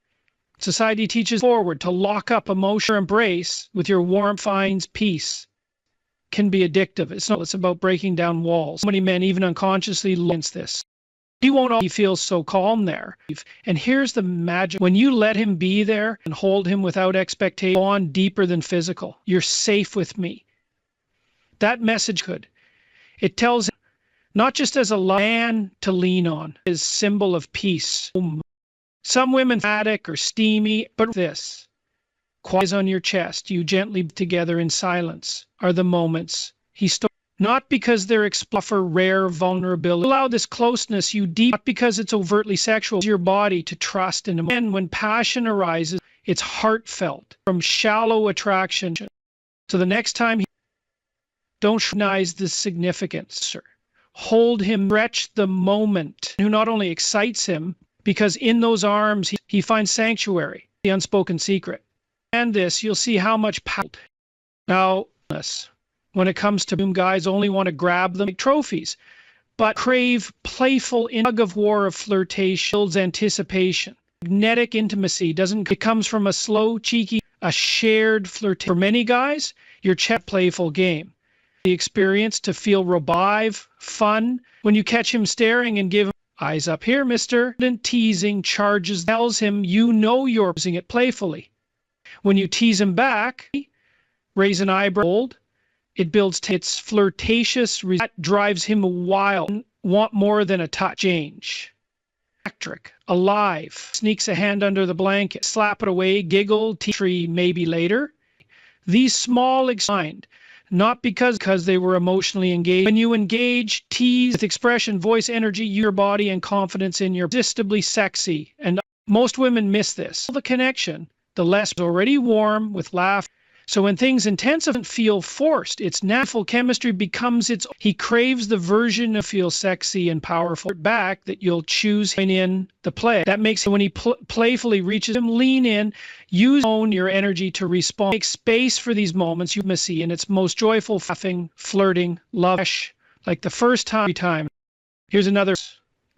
Society teaches forward to lock up emotion, embrace with your warmth finds peace. Can be addictive. It's about breaking down walls. So many men even unconsciously against this. He won't always feel so calm there. And here's the magic. When you let him be there and hold him without expectation, on deeper than physical, you're safe with me. That message could. It tells him, not just as a man to lean on, is symbol of peace. Some women phatic or steamy, but this. Quiet on your chest, you gently together in silence, are the moments he stole. Not because they're offer rare vulnerability. Allow this closeness you deep, not because it's overtly sexual. Your body to trust in him. And when passion arises, it's heartfelt, from shallow attraction. So the next time, don't recognize the significance, sir. Hold him, stretch the moment, who not only excites him, because in those arms he finds sanctuary, the unspoken secret. And this, you'll see how much power. Now, when it comes to whom guys only want to grab them like trophies, but crave playful tug of war of flirtation, builds anticipation. Magnetic intimacy it comes from a slow, cheeky, a shared flirtation. For many guys, your playful game. The experience to feel revive, fun, when you catch him staring and give him, eyes up here, mister, and teasing charges, tells him you know you're using it playfully. When you tease him back, raise an eyebrow, it builds its flirtatious, that drives him wild, want more than a touch. Change. Electric, alive, sneaks a hand under the blanket, slap it away, giggle, tree maybe later. These small excited, not because they were emotionally engaged. When you engage, tease with expression, voice, energy, your body, and confidence in your irresistibly sexy. And most women miss this. The connection, the less already warm with laughter. So when things intensify and feel forced, its natural chemistry becomes its. He craves the version of feel sexy and powerful back that you'll choose in the play. That makes when he playfully reaches him, lean in, use your energy to respond. Make space for these moments you must see in its most joyful, laughing, flirting, love, like the first time. Here's another.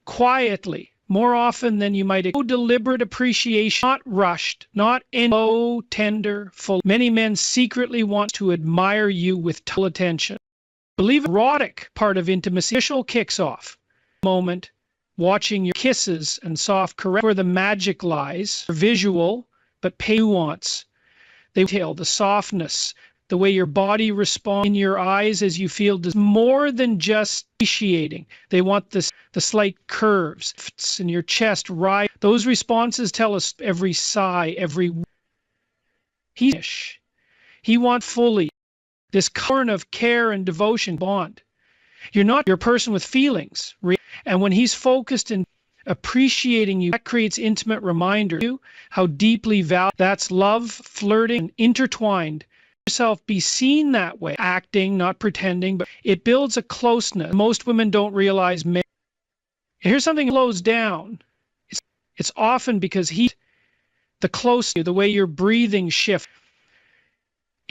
Quietly, more often than you might expect. Deliberate appreciation, not rushed, not slow, tender, full. Many men secretly want to admire you with total attention. Believe erotic part of intimacy. Initial kicks off. Moment, watching your kisses and soft caress where the magic lies. Visual, but nuance. They detail the softness, the way your body responds in your eyes as you feel more than just appreciating. They want the slight curves in your chest rise. Those responses tell us every sigh, every he wants fully this current of care and devotion bond. You're not your person with feelings. And when he's focused in appreciating you, that creates intimate reminder of you, how deeply valued. That's love, flirting, and intertwined. Yourself be seen that way, acting, not pretending, but it builds a closeness most women don't realize. Here's something that slows down. It's often because the closer, the way your breathing shifts.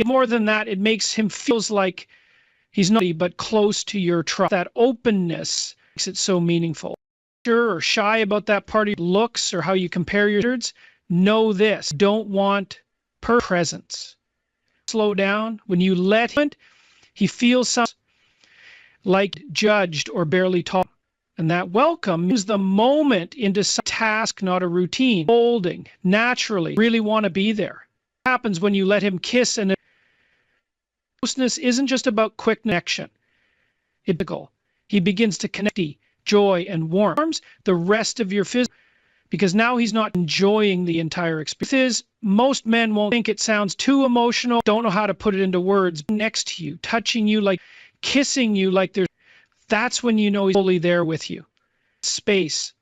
More than that, it makes him feels like he's not but close to your trust. That openness makes it so meaningful. Sure or shy about that part of your looks or how you compare your words, know this. Don't want presence. Slow down. When you let him, he feels something like judged or barely taught. And that welcome is the moment into some task, not a routine. Holding, naturally, really want to be there. What happens when you let him kiss, and closeness isn't just about quick connection. He begins to connect joy and warmth, the rest of your physical, because now he's not enjoying the entire experience. Most men won't think it sounds too emotional, don't know how to put it into words. Next to you, touching you, like kissing you, like that's when you know he's fully there with you. Space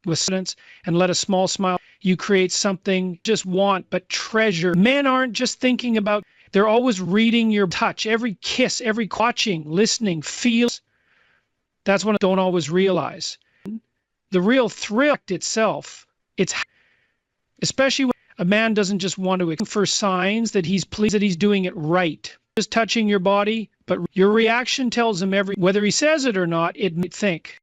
with silence and let a small smile. You create something just want but treasure. Men aren't just thinking about, they're always reading your touch, every kiss, every watching, listening, feels. That's what I don't always realize. The real thrill itself, it's especially when a man doesn't just want to look for signs that he's pleased that he's doing it right. Just touching your body, but your reaction tells him whether he says it or not, it might think.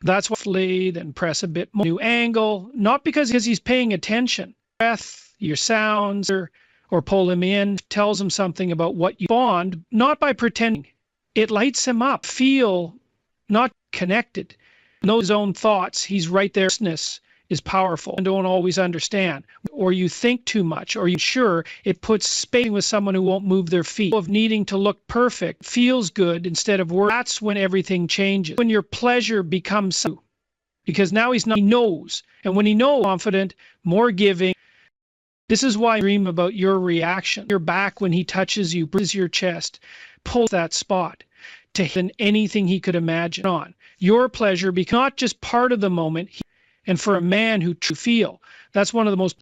That's why flee, then press a bit more new angle, not because he's paying attention. Breath, your sounds, or pull him in, tells him something about what you bond, not by pretending. It lights him up, feel not connected. Know his own thoughts, he's right there. Is powerful and don't always understand, or you think too much, or you're sure. It puts space with someone who won't move their feet, of needing to look perfect, feels good instead of work. That's when everything changes, when your pleasure becomes so, because now he knows, and when he knows, confident, more giving. This is why I dream about your reaction. Your back when he touches you, bruises your chest, pulls that spot to than anything he could imagine on. Your pleasure becomes not just part of the moment. And for a man who feel, that's one of the most,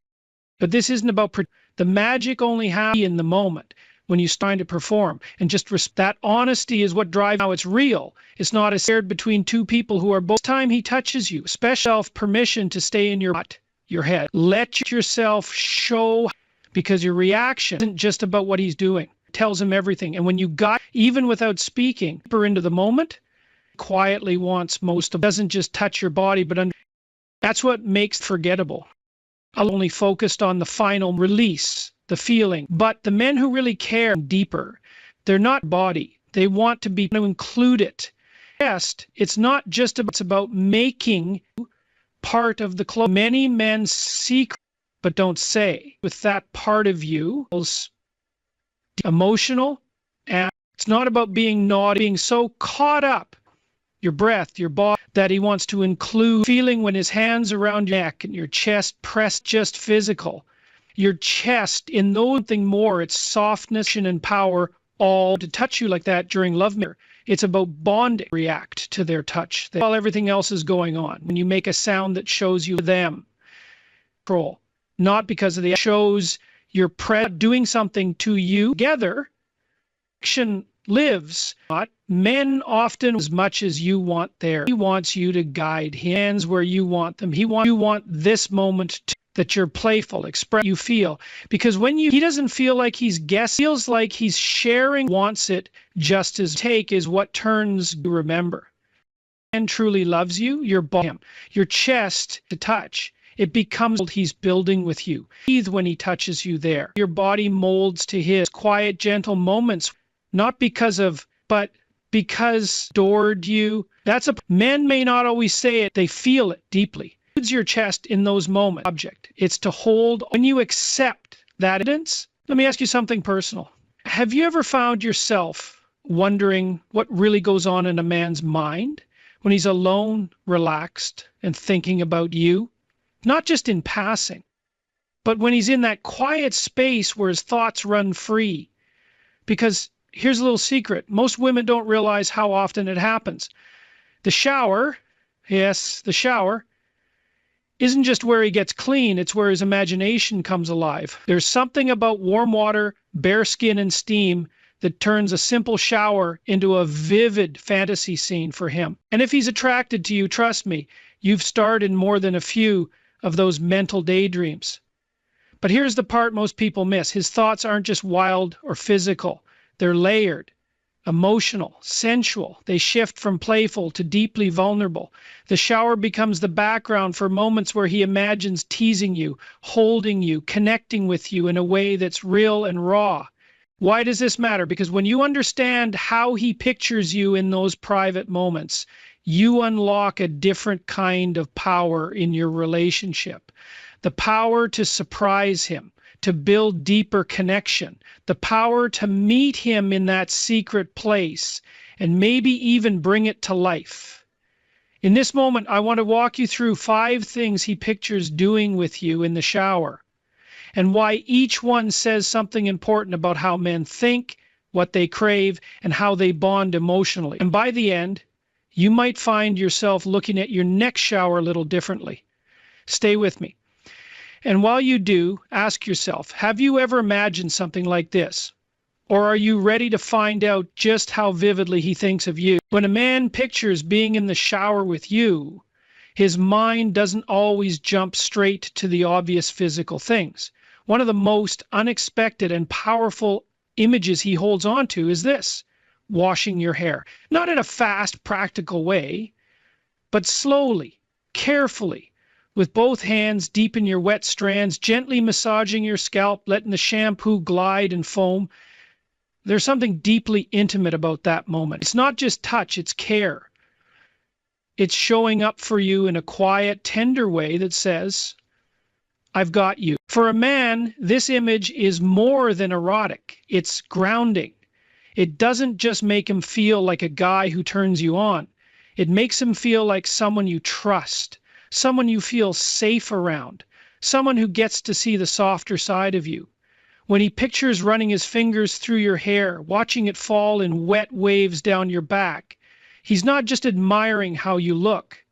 but this isn't about, the magic only happens in the moment when you're trying to perform. And just that honesty is what drives how it's real. It's not a shared between two people who are both time he touches you, special permission to stay in your head. Let yourself show, because your reaction isn't just about what he's doing. It tells him everything. And when you even without speaking, deeper into the moment, quietly wants most of, doesn't just touch your body, but that's what makes it forgettable. I'm only focused on the final release, the feeling. But the men who really care deeper, they're not body. They want to include it. Yes, it's not just about, it's about making part of the clothes. Many men secret but don't say. With that part of you, emotional, and it's not about being naughty, being so caught up. Your breath, your body, that he wants to include, feeling when his hands around your neck and your chest pressed, just physical. Your chest, in nothing more, it's softness and power, all to touch you like that during love mirror. It's about bonding, react to their touch while everything else is going on. When you make a sound that shows you them, control, not because of the shows you're doing something to you together. Action lives, not men often as much as you want there. He wants you to guide hands where you want them. You want this moment that you're playful, express you feel. Because when he doesn't feel like he's guessing, feels like he's sharing, wants it just as take is what turns you remember. man truly loves you, your bottom, your chest to touch. It becomes what he's building with you. Breathe when he touches you there. Your body molds to his quiet, gentle moments, not because of, but because adored you. Men may not always say it, they feel it deeply. Holds your chest in those moments. Object. It's to hold. When you accept that evidence, let me ask you something personal. Have you ever found yourself wondering what really goes on in a man's mind when he's alone, relaxed, and thinking about you? Not just in passing, but when he's in that quiet space where his thoughts run free. Because here's a little secret. Most women don't realize how often it happens. The shower, yes, the shower, isn't just where he gets clean, it's where his imagination comes alive. There's something about warm water, bare skin, and steam that turns a simple shower into a vivid fantasy scene for him. And if he's attracted to you, trust me, you've starred in more than a few of those mental daydreams. But here's the part most people miss. His thoughts aren't just wild or physical. They're layered, emotional, sensual. They shift from playful to deeply vulnerable. The shower becomes the background for moments where he imagines teasing you, holding you, connecting with you in a way that's real and raw. Why does this matter? Because when you understand how he pictures you in those private moments, you unlock a different kind of power in your relationship. The power to surprise him, to build deeper connection, the power to meet him in that secret place, and maybe even bring it to life. In this moment, I want to walk you through 5 things he pictures doing with you in the shower, and why each one says something important about how men think, what they crave, and how they bond emotionally. And by the end, you might find yourself looking at your next shower a little differently. Stay with me. And while you do, ask yourself, have you ever imagined something like this? Or are you ready to find out just how vividly he thinks of you? When a man pictures being in the shower with you, his mind doesn't always jump straight to the obvious physical things. One of the most unexpected and powerful images he holds on to is this: washing your hair. Not in a fast, practical way, but slowly, carefully, with both hands deep in your wet strands, gently massaging your scalp, letting the shampoo glide and foam. There's something deeply intimate about that moment. It's not just touch, it's care. It's showing up for you in a quiet, tender way that says, I've got you. For a man, this image is more than erotic. It's grounding. It doesn't just make him feel like a guy who turns you on. It makes him feel like someone you trust, someone you feel safe around, someone who gets to see the softer side of you. When he pictures running his fingers through your hair, watching it fall in wet waves down your back, he's not just admiring how you look.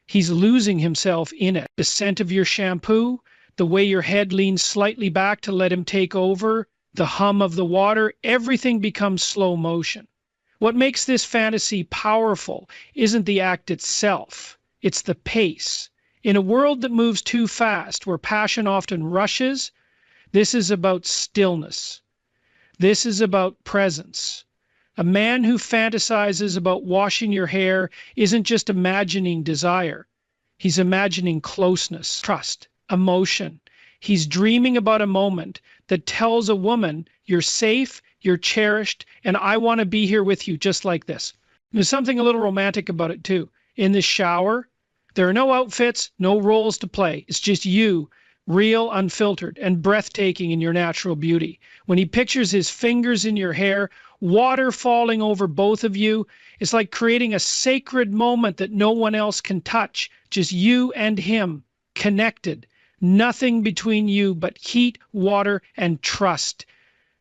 He's losing himself in it. The scent of your shampoo, the way your head leans slightly back to let him take over, the hum of the water, everything becomes slow motion. What makes this fantasy powerful isn't the act itself, it's the pace. In a world that moves too fast, where passion often rushes, this is about stillness. This is about presence. A man who fantasizes about washing your hair isn't just imagining desire. He's imagining closeness, trust, emotion. He's dreaming about a moment that tells a woman, you're safe, you're cherished, and I want to be here with you just like this. There's something a little romantic about it too. In the shower, there are no outfits, no roles to play. It's just you, real, unfiltered, and breathtaking in your natural beauty. When he pictures his fingers in your hair, water falling over both of you, it's like creating a sacred moment that no one else can touch, just you and him, connected. Nothing between you but heat, water, and trust.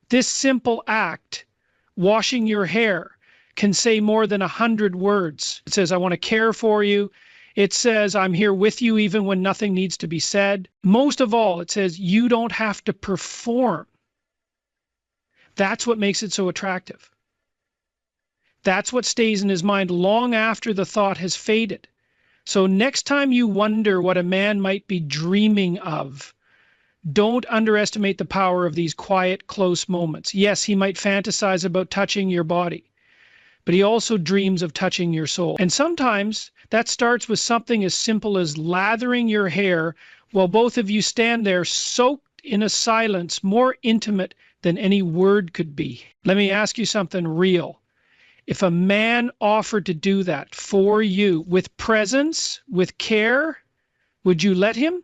This simple act, washing your hair, can say more than 100 words. It says, I want to care for you. It says, I'm here with you even when nothing needs to be said. Most of all, it says, you don't have to perform. That's what makes it so attractive. That's what stays in his mind long after the thought has faded. So next time you wonder what a man might be dreaming of, don't underestimate the power of these quiet, close moments. Yes, he might fantasize about touching your body, but he also dreams of touching your soul. And sometimes that starts with something as simple as lathering your hair while both of you stand there soaked in a silence more intimate than any word could be. Let me ask you something real. If a man offered to do that for you with presence, with care, would you let him?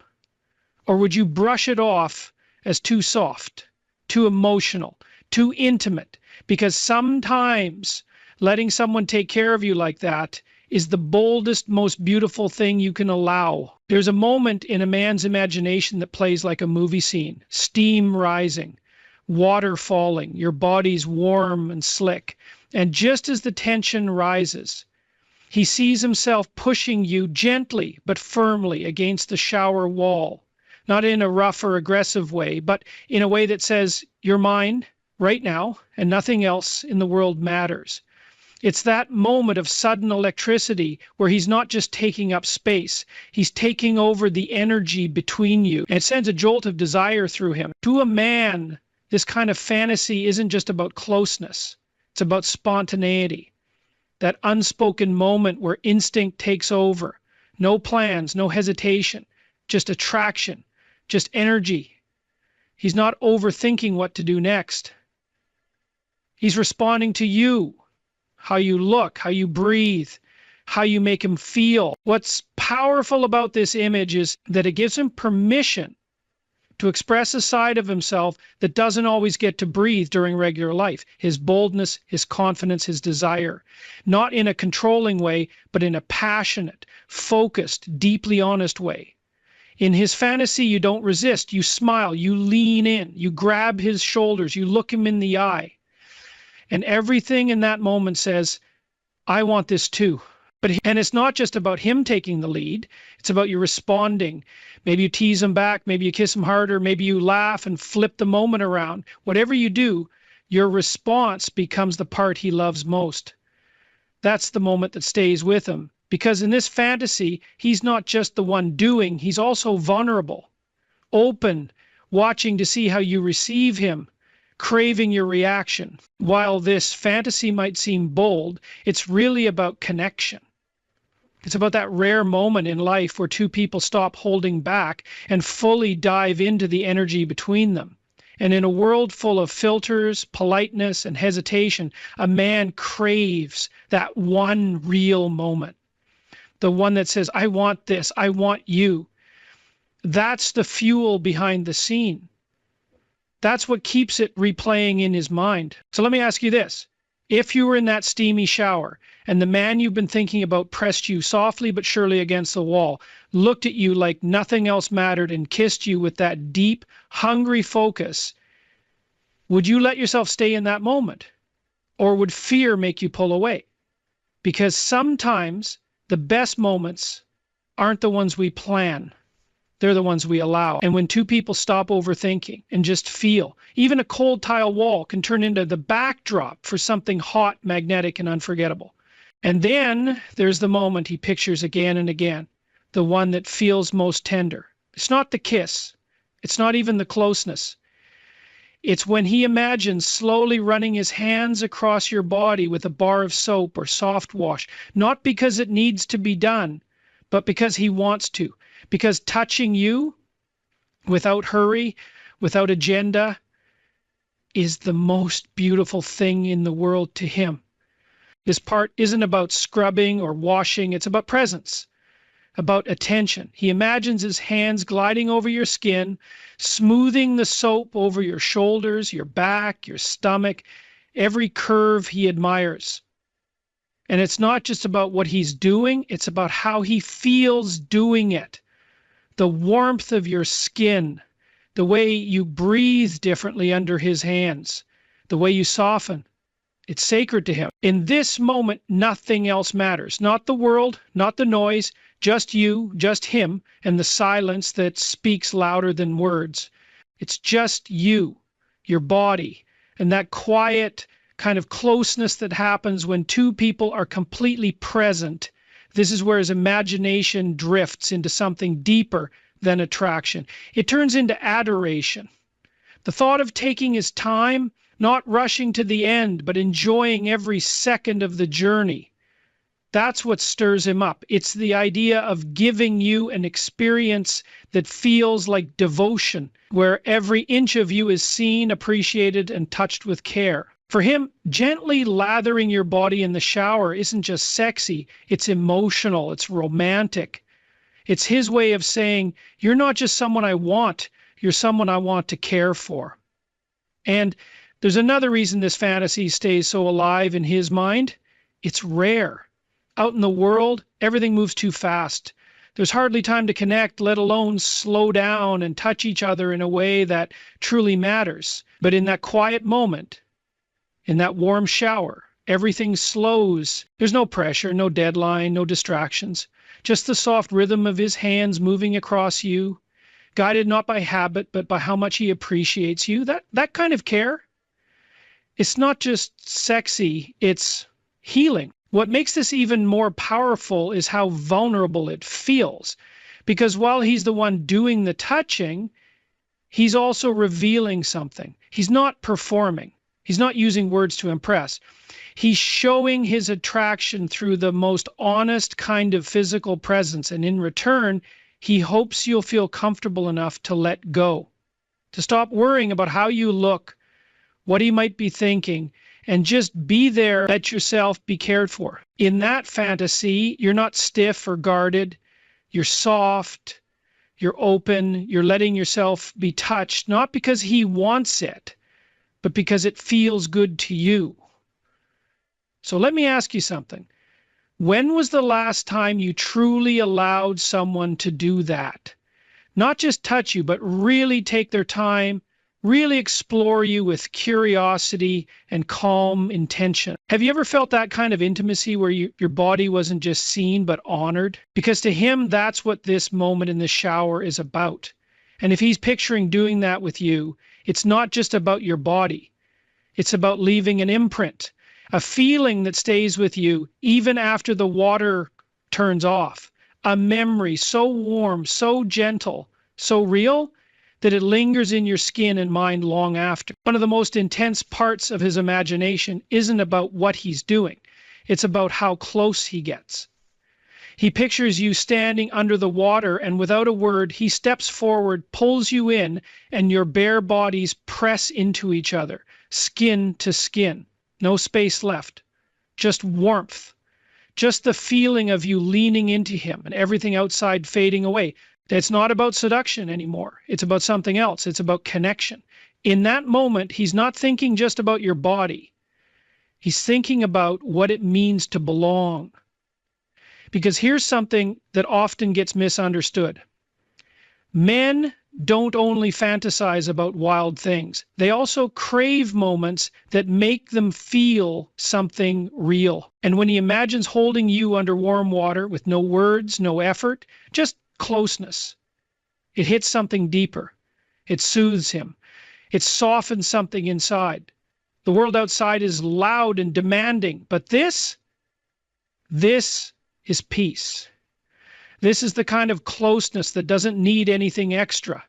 Or would you brush it off as too soft, too emotional, too intimate? Because sometimes letting someone take care of you like that is the boldest, most beautiful thing you can allow. There's a moment in a man's imagination that plays like a movie scene. Steam rising, water falling, your body's warm and slick. And just as the tension rises, he sees himself pushing you gently but firmly against the shower wall. Not in a rough or aggressive way, but in a way that says, you're mine right now, and nothing else in the world matters. It's that moment of sudden electricity where he's not just taking up space, he's taking over the energy between you. And it sends a jolt of desire through him. To a man, this kind of fantasy isn't just about closeness. It's about spontaneity. That unspoken moment where instinct takes over. No plans, no hesitation, just attraction. Just energy. He's not overthinking what to do next. He's responding to you, how you look, how you breathe, how you make him feel. What's powerful about this image is that it gives him permission to express a side of himself that doesn't always get to breathe during regular life. His boldness, his confidence, his desire. Not in a controlling way, but in a passionate, focused, deeply honest way. In his fantasy, you don't resist. You smile. You lean in. You grab his shoulders. You look him in the eye. And everything in that moment says, I want this too. And it's not just about him taking the lead. It's about you responding. Maybe you tease him back. Maybe you kiss him harder. Maybe you laugh and flip the moment around. Whatever you do, your response becomes the part he loves most. That's the moment that stays with him. Because in this fantasy, he's not just the one doing, he's also vulnerable, open, watching to see how you receive him, craving your reaction. While this fantasy might seem bold, it's really about connection. It's about that rare moment in life where two people stop holding back and fully dive into the energy between them. And in a world full of filters, politeness, and hesitation, a man craves that one real moment. The one that says, I want this, I want you. That's the fuel behind the scene. That's what keeps it replaying in his mind. So let me ask you this. If you were in that steamy shower and the man you've been thinking about pressed you softly but surely against the wall, looked at you like nothing else mattered and kissed you with that deep, hungry focus, would you let yourself stay in that moment? Or would fear make you pull away? Because sometimes the best moments aren't the ones we plan. They're the ones we allow. And when two people stop overthinking and just feel, even a cold tile wall can turn into the backdrop for something hot, magnetic, and unforgettable. And then there's the moment he pictures again and again, the one that feels most tender. It's not the kiss. It's not even the closeness. It's when he imagines slowly running his hands across your body with a bar of soap or soft wash, not because it needs to be done, but because he wants to. Because touching you without hurry, without agenda, is the most beautiful thing in the world to him. This part isn't about scrubbing or washing, it's about presence, about attention. He imagines his hands gliding over your skin, smoothing the soap over your shoulders, your back, your stomach, every curve he admires. And it's not just about what he's doing, it's about how he feels doing it. The warmth of your skin, the way you breathe differently under his hands, the way you soften. It's sacred to him. In this moment, nothing else matters. Not the world, not the noise, just you, just him, and the silence that speaks louder than words. It's just you, your body, and that quiet kind of closeness that happens when two people are completely present. This is where his imagination drifts into something deeper than attraction. It turns into adoration. The thought of taking his time, not rushing to the end, but enjoying every second of the journey. That's what stirs him up. It's the idea of giving you an experience that feels like devotion, where every inch of you is seen, appreciated, and touched with care. For him, gently lathering your body in the shower isn't just sexy, it's emotional, it's romantic. It's his way of saying, you're not just someone I want, you're someone I want to care for. And there's another reason this fantasy stays so alive in his mind. It's rare. Out in the world, everything moves too fast. There's hardly time to connect, let alone slow down and touch each other in a way that truly matters. But in that quiet moment, in that warm shower, everything slows. There's no pressure, no deadline, no distractions. Just the soft rhythm of his hands moving across you, guided not by habit, but by how much he appreciates you. That kind of care, it's not just sexy, it's healing. What makes this even more powerful is how vulnerable it feels. Because while he's the one doing the touching, he's also revealing something. He's not performing. He's not using words to impress. He's showing his attraction through the most honest kind of physical presence. And in return, he hopes you'll feel comfortable enough to let go, to stop worrying about how you look, what he might be thinking, and just be there, let yourself be cared for. In that fantasy, you're not stiff or guarded. You're soft, you're open, you're letting yourself be touched, not because he wants it, but because it feels good to you. So let me ask you something. When was the last time you truly allowed someone to do that? Not just touch you, but really take their time, really explore you with curiosity and calm intention. Have you ever felt that kind of intimacy where your body wasn't just seen but honored? Because to him, that's what this moment in the shower is about. And if he's picturing doing that with you, it's not just about your body. It's about leaving an imprint, a feeling that stays with you even after the water turns off, a memory so warm, so gentle, so real, that it lingers in your skin and mind long after. One of the most intense parts of his imagination isn't about what he's doing. It's about how close he gets. He pictures you standing under the water, and without a word, he steps forward, pulls you in, and your bare bodies press into each other, skin to skin. No space left. Just warmth. Just the feeling of you leaning into him and everything outside fading away. It's not about seduction anymore. It's about something else. It's about connection. In that moment, he's not thinking just about your body. He's thinking about what it means to belong. Because here's something that often gets misunderstood. Men don't only fantasize about wild things. They also crave moments that make them feel something real. And when he imagines holding you under warm water with no words, no effort, just closeness, it hits something deeper. It soothes him. It softens something inside. The world outside is loud and demanding, but this is peace. This is the kind of closeness that doesn't need anything extra.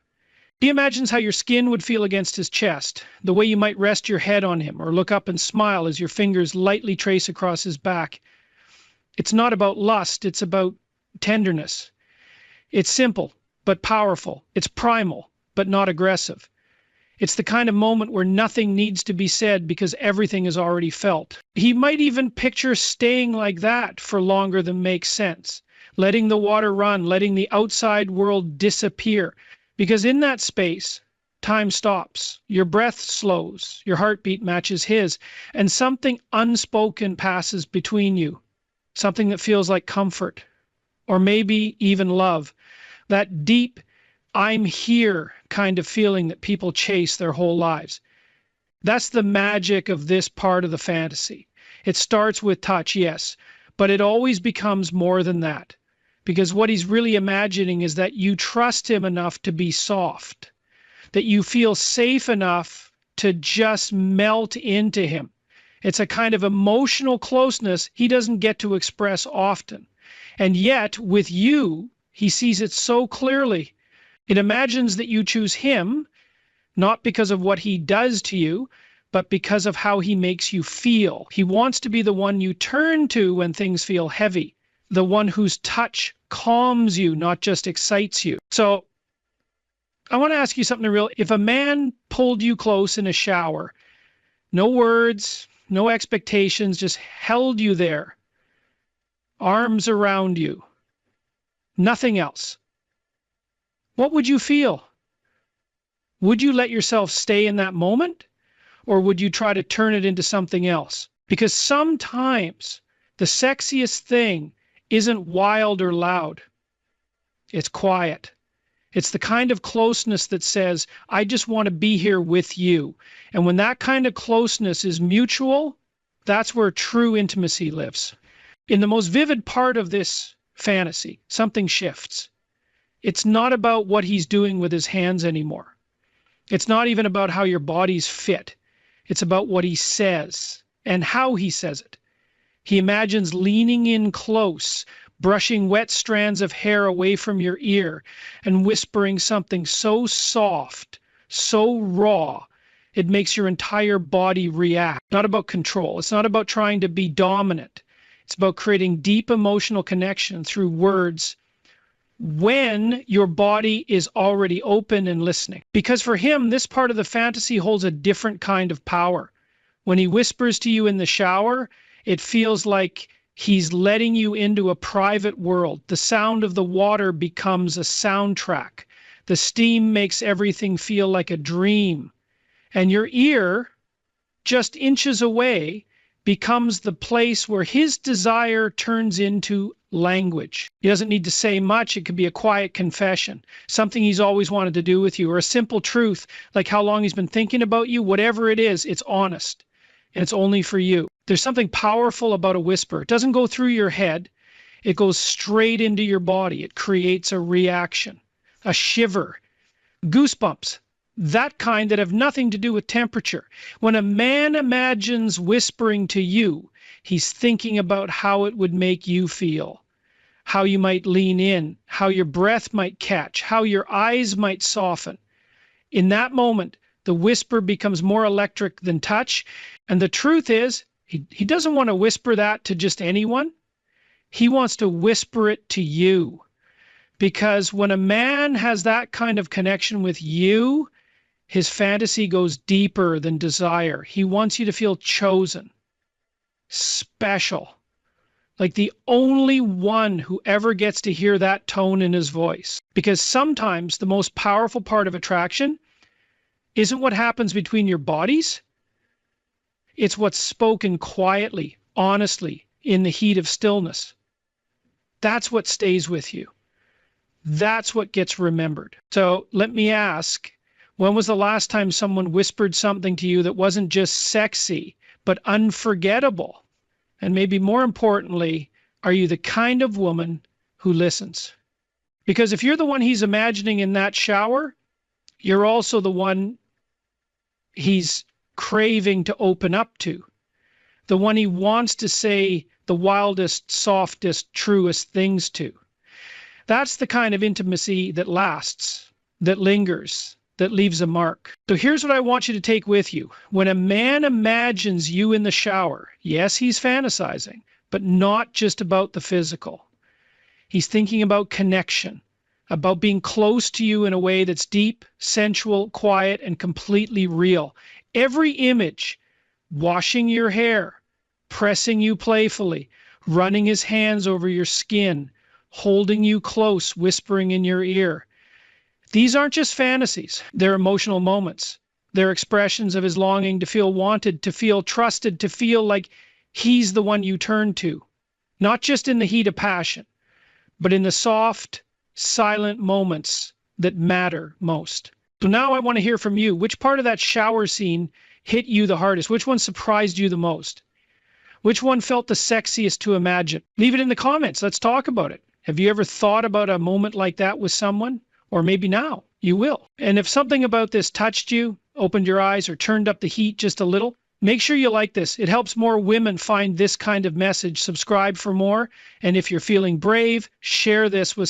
He imagines how your skin would feel against his chest, the way you might rest your head on him or look up and smile as your fingers lightly trace across his back. It's not about lust, it's about tenderness. It's simple, but powerful. It's primal, but not aggressive. It's the kind of moment where nothing needs to be said because everything is already felt. He might even picture staying like that for longer than makes sense, letting the water run, letting the outside world disappear. Because in that space, time stops, your breath slows, your heartbeat matches his, and something unspoken passes between you, something that feels like comfort, or maybe even love. That deep, I'm here kind of feeling that people chase their whole lives. That's the magic of this part of the fantasy. It starts with touch, yes, but it always becomes more than that. Because what he's really imagining is that you trust him enough to be soft, that you feel safe enough to just melt into him. It's a kind of emotional closeness he doesn't get to express often. And yet, with you, he sees it so clearly. It imagines that you choose him, not because of what he does to you, but because of how he makes you feel. He wants to be the one you turn to when things feel heavy, the one whose touch calms you, not just excites you. So I want to ask you something real. If a man pulled you close in a shower, no words, no expectations, just held you there, arms around you, nothing else, what would you feel? Would you let yourself stay in that moment? Or would you try to turn it into something else? Because sometimes the sexiest thing isn't wild or loud. It's quiet. It's the kind of closeness that says, I just want to be here with you. And when that kind of closeness is mutual, that's where true intimacy lives. In the most vivid part of this fantasy, something shifts. It's not about what he's doing with his hands anymore. It's not even about how your bodies fit. It's about what he says and how he says it. He imagines leaning in close, brushing wet strands of hair away from your ear, and whispering something so soft, so raw, it makes your entire body react. It's not about control. It's not about trying to be dominant. It's about creating deep emotional connection through words when your body is already open and listening. Because for him, this part of the fantasy holds a different kind of power. When he whispers to you in the shower, it feels like he's letting you into a private world. The sound of the water becomes a soundtrack. The steam makes everything feel like a dream. And your ear, just inches away, becomes the place where his desire turns into language. He doesn't need to say much. It could be a quiet confession, something he's always wanted to do with you, or a simple truth, like how long he's been thinking about you. Whatever it is, it's honest, and it's only for you. There's something powerful about a whisper. It doesn't go through your head. It goes straight into your body. It creates a reaction, a shiver, goosebumps, that kind that have nothing to do with temperature. When a man imagines whispering to you, he's thinking about how it would make you feel, how you might lean in, how your breath might catch, how your eyes might soften. In that moment, the whisper becomes more electric than touch. And the truth is, he doesn't want to whisper that to just anyone. He wants to whisper it to you. Because when a man has that kind of connection with you, his fantasy goes deeper than desire. He wants you to feel chosen, special, like the only one who ever gets to hear that tone in his voice. Because sometimes the most powerful part of attraction isn't what happens between your bodies. It's what's spoken quietly, honestly, in the heat of stillness. That's what stays with you. That's what gets remembered. So let me ask, when was the last time someone whispered something to you that wasn't just sexy, but unforgettable? And maybe more importantly, are you the kind of woman who listens? Because if you're the one he's imagining in that shower, you're also the one he's craving to open up to, the one he wants to say the wildest, softest, truest things to. That's the kind of intimacy that lasts, that lingers, that leaves a mark. So here's what I want you to take with you. When a man imagines you in the shower, yes, he's fantasizing, but not just about the physical. He's thinking about connection, about being close to you in a way that's deep, sensual, quiet, and completely real. Every image, washing your hair, pressing you playfully, running his hands over your skin, holding you close, whispering in your ear. These aren't just fantasies. They're emotional moments. They're expressions of his longing to feel wanted, to feel trusted, to feel like he's the one you turn to. Not just in the heat of passion, but in the soft, silent moments that matter most. So now I want to hear from you. Which part of that shower scene hit you the hardest? Which one surprised you the most? Which one felt the sexiest to imagine? Leave it in the comments. Let's talk about it. Have you ever thought about a moment like that with someone? Or maybe now you will. And if something about this touched you, opened your eyes, or turned up the heat just a little, make sure you like this. It helps more women find this kind of message. Subscribe for more. And if you're feeling brave, share this with